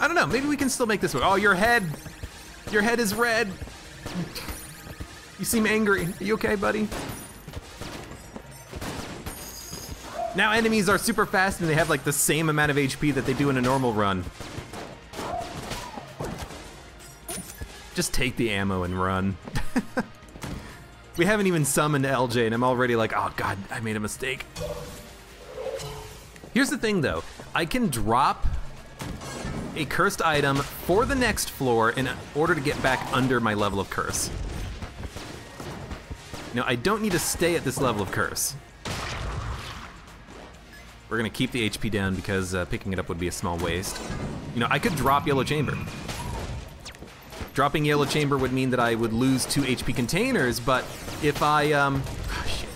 A: I don't know, maybe we can still make this work. Oh, your head is red. You seem angry. Are you okay, buddy? Now enemies are super fast and they have like the same amount of HP that they do in a normal run. Just take the ammo and run. We haven't even summoned LJ and I'm already like, oh god, I made a mistake. Here's the thing though, I can drop a cursed item for the next floor in order to get back under my level of curse. Now I don't need to stay at this level of curse. We're gonna keep the HP down because picking it up would be a small waste. You know, I could drop Yellow Chamber. Dropping Yellow Chamber would mean that I would lose 2 HP containers, but if I, shit.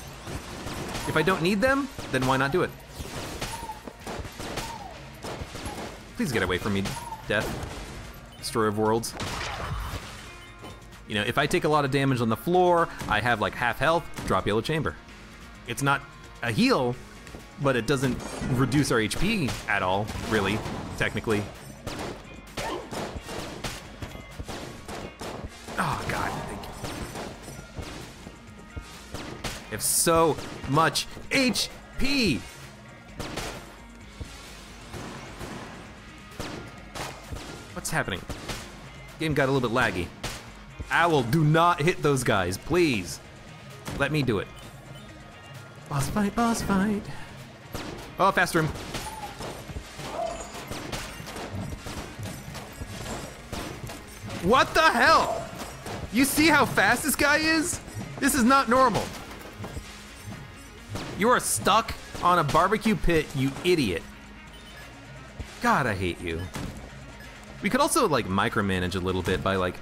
A: If I don't need them, then why not do it? Please get away from me, Death. Destroyer of Worlds. You know, if I take a lot of damage on the floor, I have like half health, drop Yellow Chamber. It's not a heal, but it doesn't reduce our HP at all, really, technically. Oh, God, thank you. I have so much HP. What's happening? Game got a little bit laggy. Owl, do not hit those guys, please. Let me do it. Boss fight, boss fight. Oh, fast room. What the hell? You see how fast this guy is? This is not normal. You are stuck on a barbecue pit, you idiot. God, I hate you. We could also like micromanage a little bit by like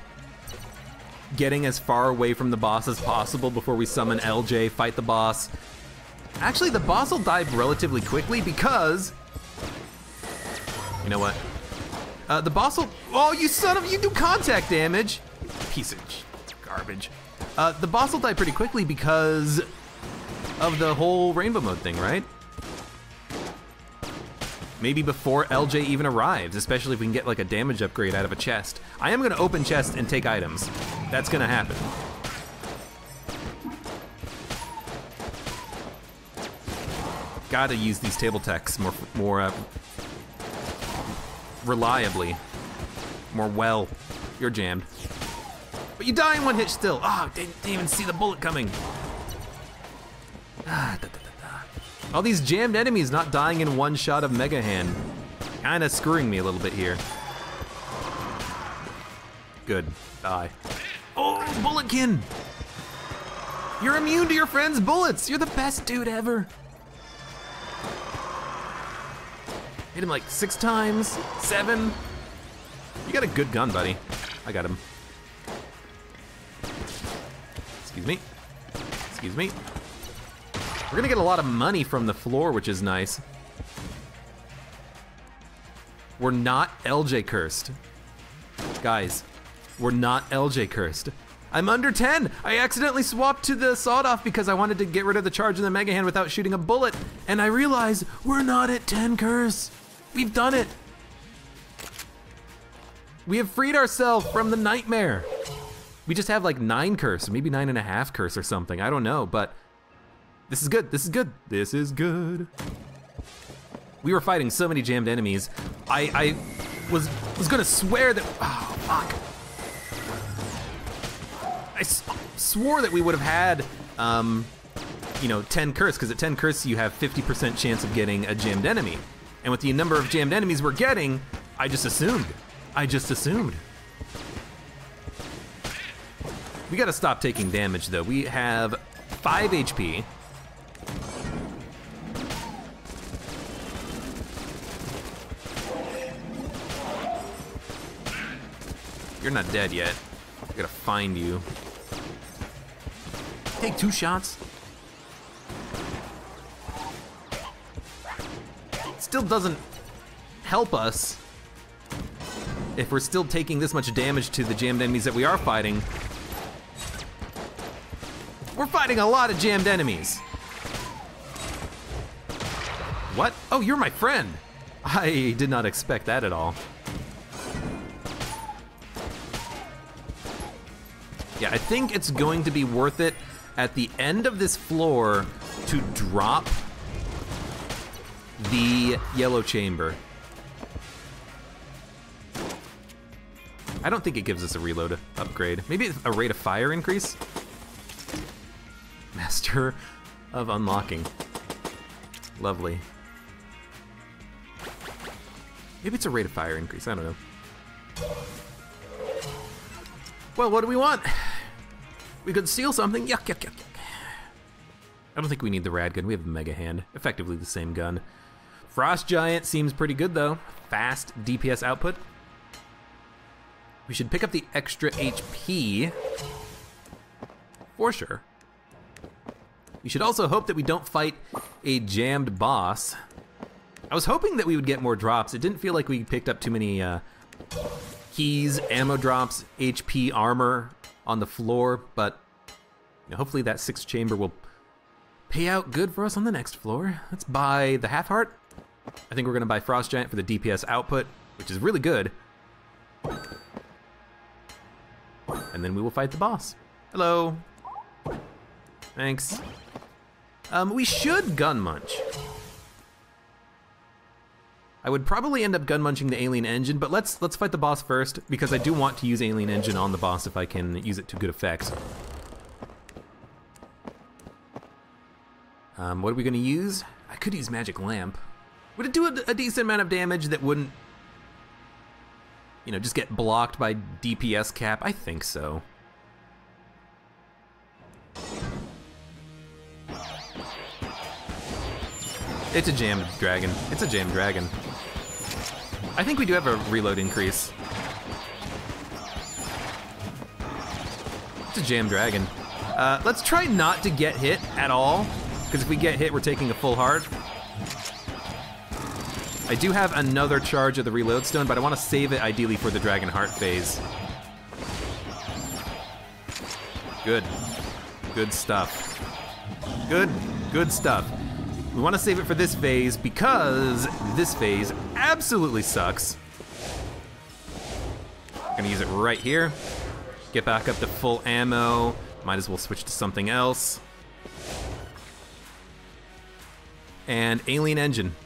A: getting as far away from the boss as possible before we summon LJ, fight the boss. Actually, the boss will die relatively quickly because, you know what? The boss will, oh, you son of, you do contact damage. Piece of garbage. The boss will die pretty quickly because of the whole rainbow mode thing, right? Maybe before LJ even arrives, especially if we can get like a damage upgrade out of a chest. I am gonna open chests and take items. That's gonna happen. Gotta use these table techs more reliably. More well. You're jammed. But you die in one hit still. Oh, didn't even see the bullet coming. All these jammed enemies not dying in one shot of Mega Hand. Kinda screwing me a little bit here. Good, die. Oh, Bulletkin! You're immune to your friend's bullets! You're the best dude ever! Hit him like 6 times, 7. You got a good gun, buddy. I got him. Excuse me. Excuse me. We're gonna get a lot of money from the floor, which is nice. We're not LJ cursed. Guys, we're not LJ cursed. I'm under 10. I accidentally swapped to the sawed-off because I wanted to get rid of the charge in the Mega Hand without shooting a bullet, and I realized we're not at 10 curse. We've done it. We have freed ourselves from the nightmare. We just have like 9 curse, maybe 9.5 curse or something. I don't know, but this is good, this is good, this is good. We were fighting so many jammed enemies. I was gonna swear that, oh, fuck. I swore that we would have had, you know, 10 curse, because at 10 curse you have 50% chance of getting a jammed enemy. And with the number of jammed enemies we're getting, I just assumed. I just assumed. We gotta stop taking damage though. We have 5 HP. You're not dead yet. I gotta find you. Take 2 shots. Still doesn't help us if we're still taking this much damage to the jammed enemies that we are fighting. We're fighting a lot of jammed enemies. What? Oh, you're my friend. I did not expect that at all. Yeah, I think it's going to be worth it at the end of this floor to drop the yellow chamber. I don't think it gives us a reload upgrade. Maybe a rate of fire increase? Master of unlocking. Lovely. Maybe it's a rate of fire increase, I don't know. Well, what do we want? We could steal something. Yuck, yuck, yuck, yuck. I don't think we need the rad gun. We have the Mega Hand. Effectively the same gun. Frost Giant seems pretty good though. Fast DPS output. We should pick up the extra HP for sure. We should also hope that we don't fight a jammed boss. I was hoping that we would get more drops. It didn't feel like we picked up too many keys, ammo drops, HP, armor on the floor, but you know, hopefully that 6th chamber will pay out good for us on the next floor. Let's buy the half heart. I think we're gonna buy Frost Giant for the DPS output, which is really good. And then we will fight the boss. Hello. Thanks. We should gun munch. I would probably end up gun munching the alien engine, but let's fight the boss first because I do want to use alien engine on the boss if I can use it to good effect. What are we gonna use? I could use magic lamp. Would it do a decent amount of damage that wouldn't, you know, just get blocked by DPS cap? I think so. It's a jammed dragon. It's a jammed dragon. I think we do have a reload increase. It's a jammed dragon. Let's try not to get hit at all, because if we get hit, we're taking a full heart. I do have another charge of the reload stone, but I want to save it ideally for the dragon heart phase. Good. Good stuff. Good stuff. We want to save it for this phase because this phase absolutely sucks. Gonna use it right here. Get back up to full ammo. Might as well switch to something else. And alien engine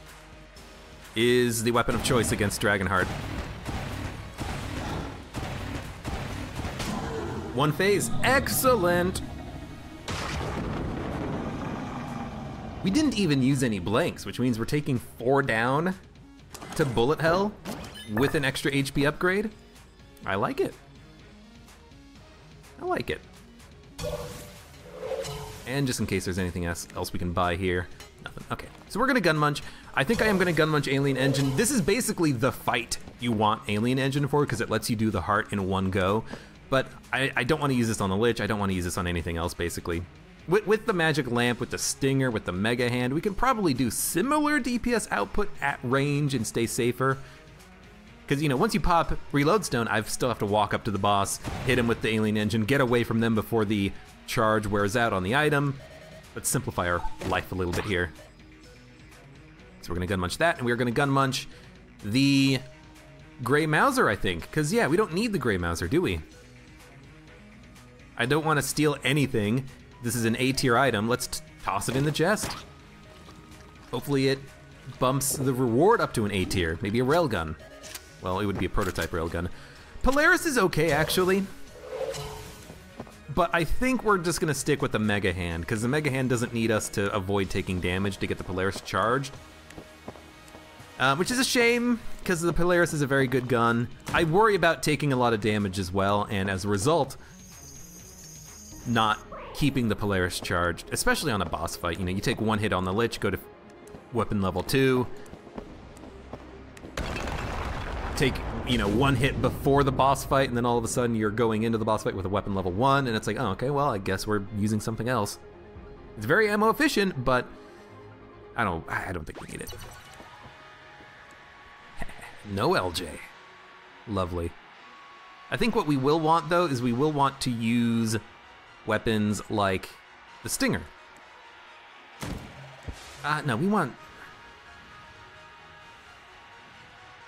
A: is the weapon of choice against Dragonheart. One phase, excellent. We didn't even use any blanks, which means we're taking 4 down to bullet hell with an extra HP upgrade. I like it. I like it. And just in case there's anything else we can buy here, nothing. Okay, so we're gonna gun munch. I think I am gonna gun munch alien engine. This is basically the fight you want alien engine for because it lets you do the heart in one go. But I don't want to use this on the Lich. I don't want to use this on anything else, basically. With the magic lamp, with the stinger, with the mega hand, we can probably do similar DPS output at range and stay safer. Because, you know, once you pop reload stone, I still have to walk up to the boss, hit him with the alien engine, get away from them before the charge wears out on the item. Let's simplify our life a little bit here. So we're gonna gun munch that, and we're gonna gun munch the Grey Mauser, I think. Because, yeah, we don't need the Grey Mauser, do we? I don't want to steal anything. This is an A tier item. Let's toss it in the chest. Hopefully it bumps the reward up to an A tier. Maybe a railgun. Well, it would be a prototype railgun. Polaris is okay, actually. But I think we're just gonna stick with the Mega Hand, because the Mega Hand doesn't need us to avoid taking damage to get the Polaris charged. Which is a shame, because the Polaris is a very good gun. I worry about taking a lot of damage as well, and as a result, not keeping the Polaris charged, especially on a boss fight. You know, you take one hit on the Lich, go to weapon level 2, take, you know, one hit before the boss fight, and then all of a sudden you're going into the boss fight with a weapon level 1, and it's like, oh, okay, well, I guess we're using something else. It's very ammo efficient, but I don't think we need it. No LJ. Lovely. I think what we will want, though, is we will want to use weapons like the Stinger. No, we want...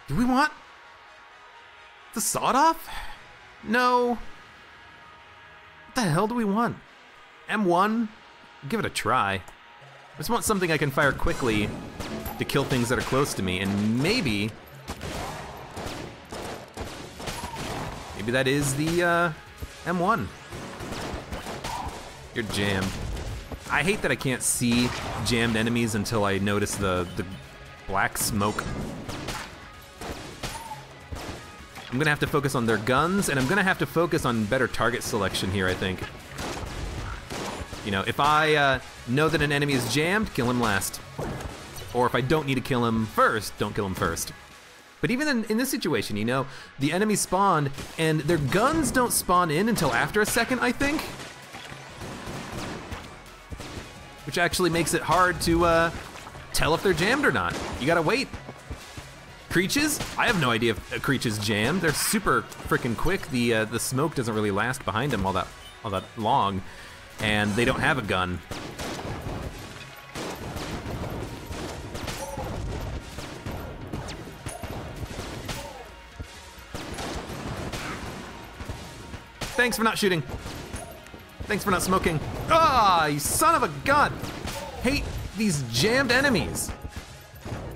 A: Do we want the sawed-off? No. What the hell do we want? M1? Give it a try. I just want something I can fire quickly to kill things that are close to me, and maybe that is the M1. You're jammed. I hate that I can't see jammed enemies until I notice the black smoke. I'm gonna have to focus on their guns, and I'm gonna have to focus on better target selection here, I think. You know, if I know that an enemy is jammed, kill him last. Or if I don't need to kill him first, don't kill him first. But even in this situation, you know, the enemies spawned and their guns don't spawn in until after a second, I think. Which actually makes it hard to tell if they're jammed or not. You gotta wait. Creaches? I have no idea if a Creech is jammed. They're super freaking quick. The smoke doesn't really last behind them all that long, and they don't have a gun. Thanks for not shooting. Thanks for not smoking. Ah, you son of a gun! Hate these jammed enemies.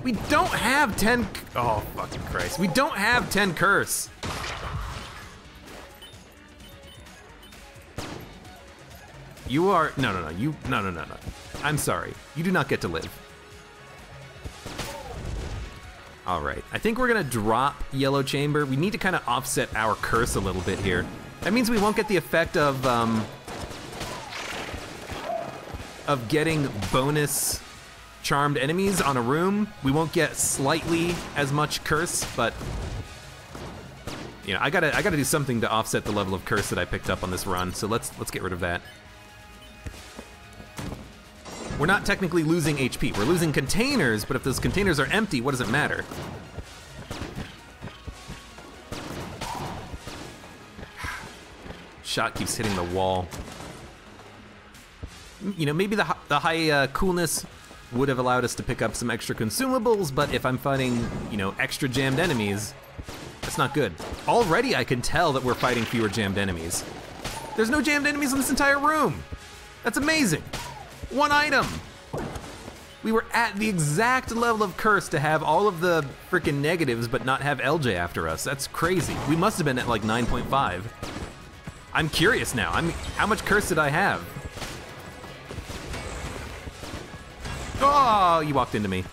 A: We don't have 10, oh fucking Christ. We don't have 10 curse. You are, no. I'm sorry, you do not get to live. All right, I think we're gonna drop Yellow Chamber. We need to kind of offset our curse a little bit here. That means we won't get the effect of getting bonus charmed enemies on a room. We won't get slightly as much curse, but you know, I gotta do something to offset the level of curse that I picked up on this run. So let's get rid of that. We're not technically losing HP. We're losing containers, but if those containers are empty, what does it matter? Shot keeps hitting the wall. You know, maybe the high coolness would have allowed us to pick up some extra consumables, but if I'm fighting, you know, extra jammed enemies, that's not good. Already I can tell that we're fighting fewer jammed enemies. There's no jammed enemies in this entire room. That's amazing. One item. We were at the exact level of curse to have all of the freaking negatives but not have LJ after us. That's crazy. We must have been at like 9.5. I'm curious now. How much curse did I have? Oh, you walked into me.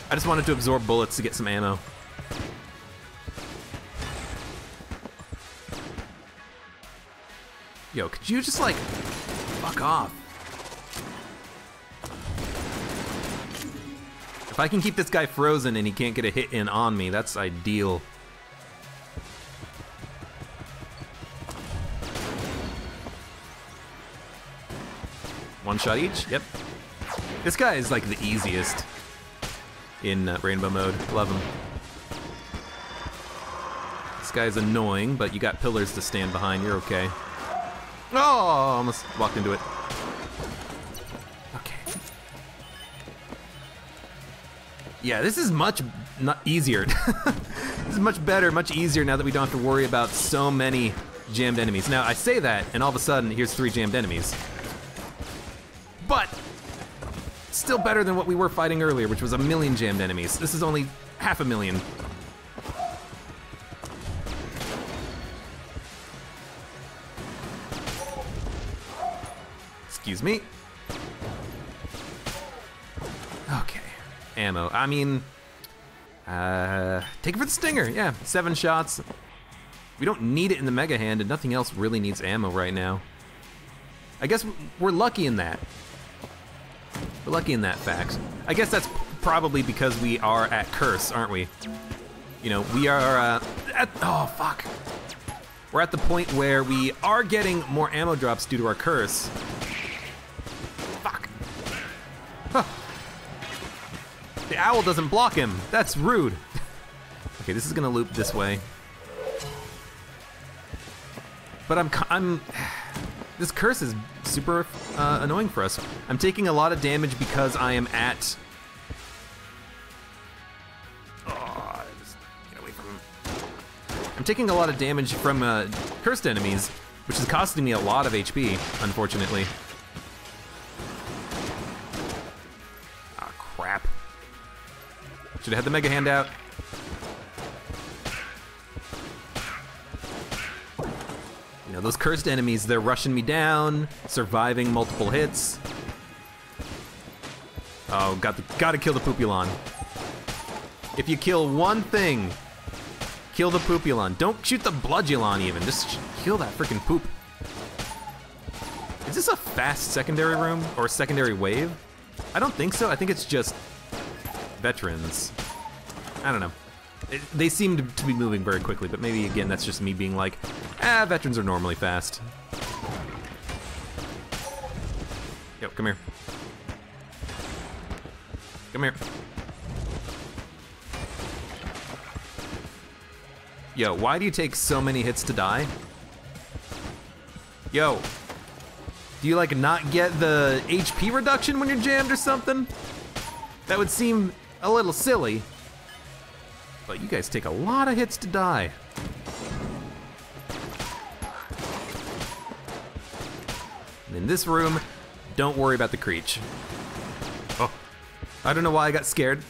A: I just wanted to absorb bullets to get some ammo. Yo, could you just like, fuck off? If I can keep this guy frozen and he can't get a hit in on me, that's ideal. One shot each, yep. This guy is like the easiest in rainbow mode. Love him. This guy's annoying, but you got pillars to stand behind. You're okay. Oh, almost walked into it. Okay. Yeah, this is much easier. This is much better, much easier now that we don't have to worry about so many jammed enemies. Now, I say that, and all of a sudden, here's 3 jammed enemies. But still better than what we were fighting earlier, which was 1 million jammed enemies. This is only 500,000. Excuse me. Okay, ammo. I mean, take it for the stinger. Yeah, 7 shots. We don't need it in the mega hand, and nothing else really needs ammo right now. I guess we're lucky in that. We're lucky in that fact. I guess that's probably because we are at curse, aren't we? You know, we are oh, fuck. We're at the point where we are getting more ammo drops due to our curse. Fuck. Huh. The owl doesn't block him. That's rude. Okay, this is gonna loop this way. But this curse is super annoying for us. I'm taking a lot of damage because I am at... Oh, just get away from him. I'm taking a lot of damage from cursed enemies, which is costing me a lot of HP, unfortunately. Ah, crap. Should have had the mega hand out. You know, those cursed enemies, they're rushing me down, surviving multiple hits. Oh, gotta kill the Poopulon. If you kill one thing, kill the Poopulon. Don't shoot the Bloodulon even, just kill that freaking poop. Is this a fast secondary room or secondary wave? I don't think so, I think it's just veterans. I don't know. They seem to be moving very quickly, but maybe, again, that's just me being like, veterans are normally fast. Yo, come here. Come here. Yo, why do you take so many hits to die? Yo, do you like not get the HP reduction when you're jammed or something? That would seem a little silly. But you guys take a lot of hits to die. And in this room, don't worry about the Creech. Oh, I don't know why I got scared.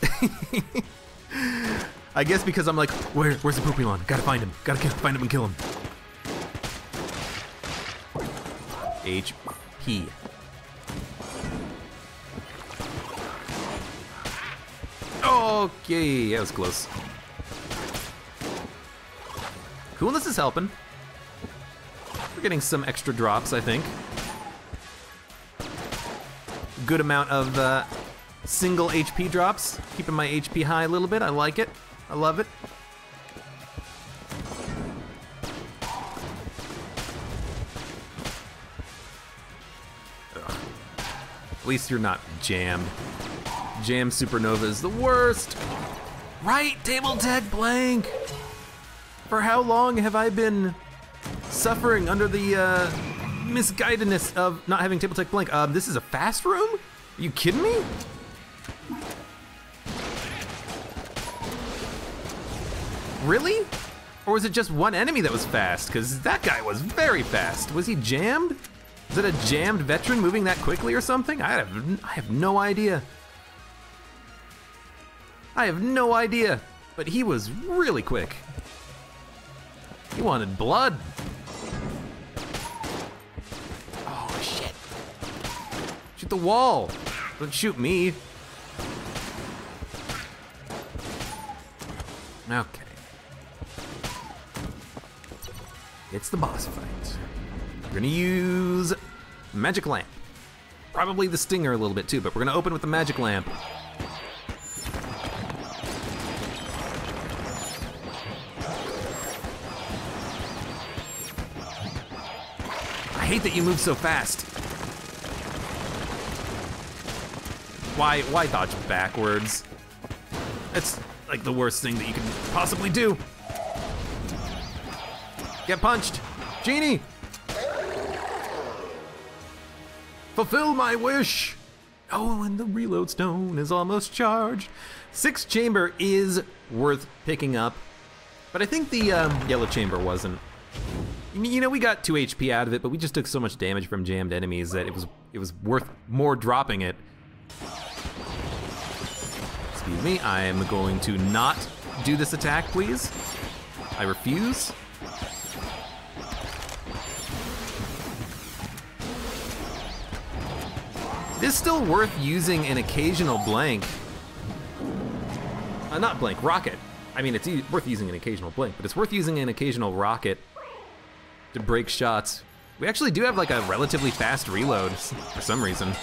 A: I guess because I'm like, where's the Poopylon? Gotta find him. Gotta find him and kill him. HP. Okay, that was close. Coolness is helping. We're getting some extra drops, I think. Good amount of single HP drops. Keeping my HP high a little bit. I like it. I love it. Ugh. At least you're not jammed. Jam Supernova is the worst. Right, table tech blank. For how long have I been suffering under the misguidedness of not having table tech blank? This is a fast room? Are you kidding me? Really? Or was it just one enemy that was fast? Because that guy was very fast. Was he jammed? Is it a jammed veteran moving that quickly or something? I have no idea. I have no idea, but he was really quick. He wanted blood. Oh, shit. Shoot the wall. Don't shoot me. Okay. It's the boss fight. We're gonna use Magic Lamp. Probably the Stinger a little bit too, but we're gonna open with the Magic Lamp. I hate that you move so fast. Why dodge backwards? That's like the worst thing that you can possibly do. Get punched, Genie! Fulfill my wish! Oh, and the reload stone is almost charged. 6 chamber is worth picking up, but I think the yellow chamber wasn't. You know, we got 2 HP out of it, but we just took so much damage from jammed enemies that it was worth more dropping it. Excuse me, I am going to not do this attack, please. I refuse. It is still worth using an occasional blank. Not blank, rocket. I mean, it's worth using an occasional blank, but it's worth using an occasional rocket to break shots. We actually do have like a relatively fast reload for some reason.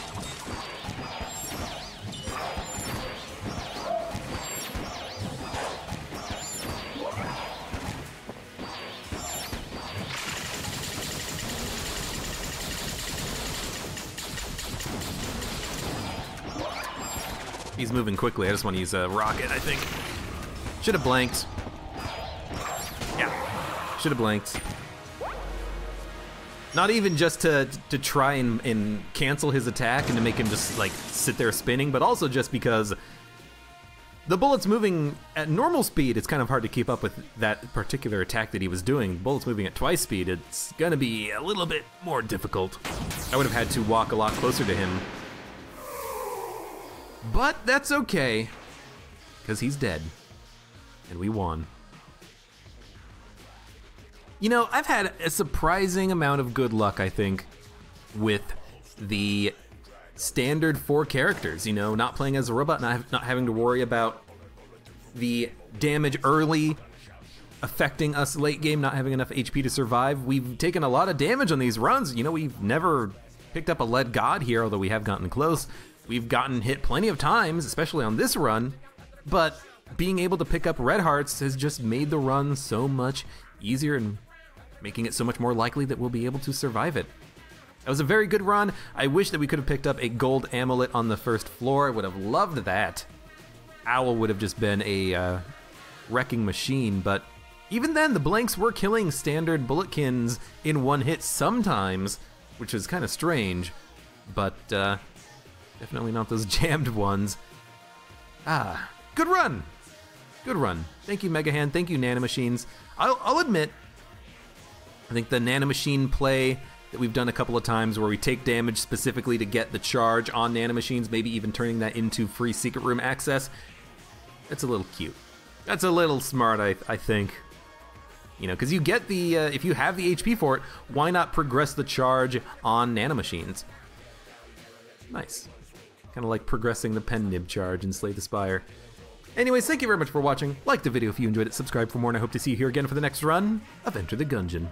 A: He's moving quickly. I just want to use a rocket, I think. Should have blanked. Yeah, should have blanked. Not even just to try and cancel his attack and to make him just like sit there spinning, but also just because the bullet's moving at normal speed. It's kind of hard to keep up with that particular attack that he was doing. The bullet's moving at twice speed. It's gonna be a little bit more difficult. I would have had to walk a lot closer to him. But that's okay, because he's dead, and we won. You know, I've had a surprising amount of good luck, I think, with the standard 4 characters, you know, not playing as a robot, not having to worry about the damage early affecting us late game, not having enough HP to survive. We've taken a lot of damage on these runs. You know, we've never picked up a lead god here, although we have gotten close. We've gotten hit plenty of times, especially on this run, but being able to pick up red hearts has just made the run so much easier and making it so much more likely that we'll be able to survive it. That was a very good run. I wish that we could have picked up a gold amulet on the first floor. I would have loved that. Owl would have just been a wrecking machine, but even then, the blanks were killing standard bulletkins in one hit sometimes, which is kind of strange, but definitely not those jammed ones. Good run! Good run. Thank you, Mega Hand. Thank you, Nanomachines. I'll admit, I think the Nanomachine play that we've done a couple of times where we take damage specifically to get the charge on Nanomachines, maybe even turning that into free secret room access, that's a little cute. That's a little smart, I think. You know, because you get the, if you have the HP for it, why not progress the charge on Nanomachines? Nice. Kind of like progressing the pen nib charge in Slay the Spire. Anyways, thank you very much for watching. Like the video if you enjoyed it, subscribe for more, and I hope to see you here again for the next run of Enter the Gungeon.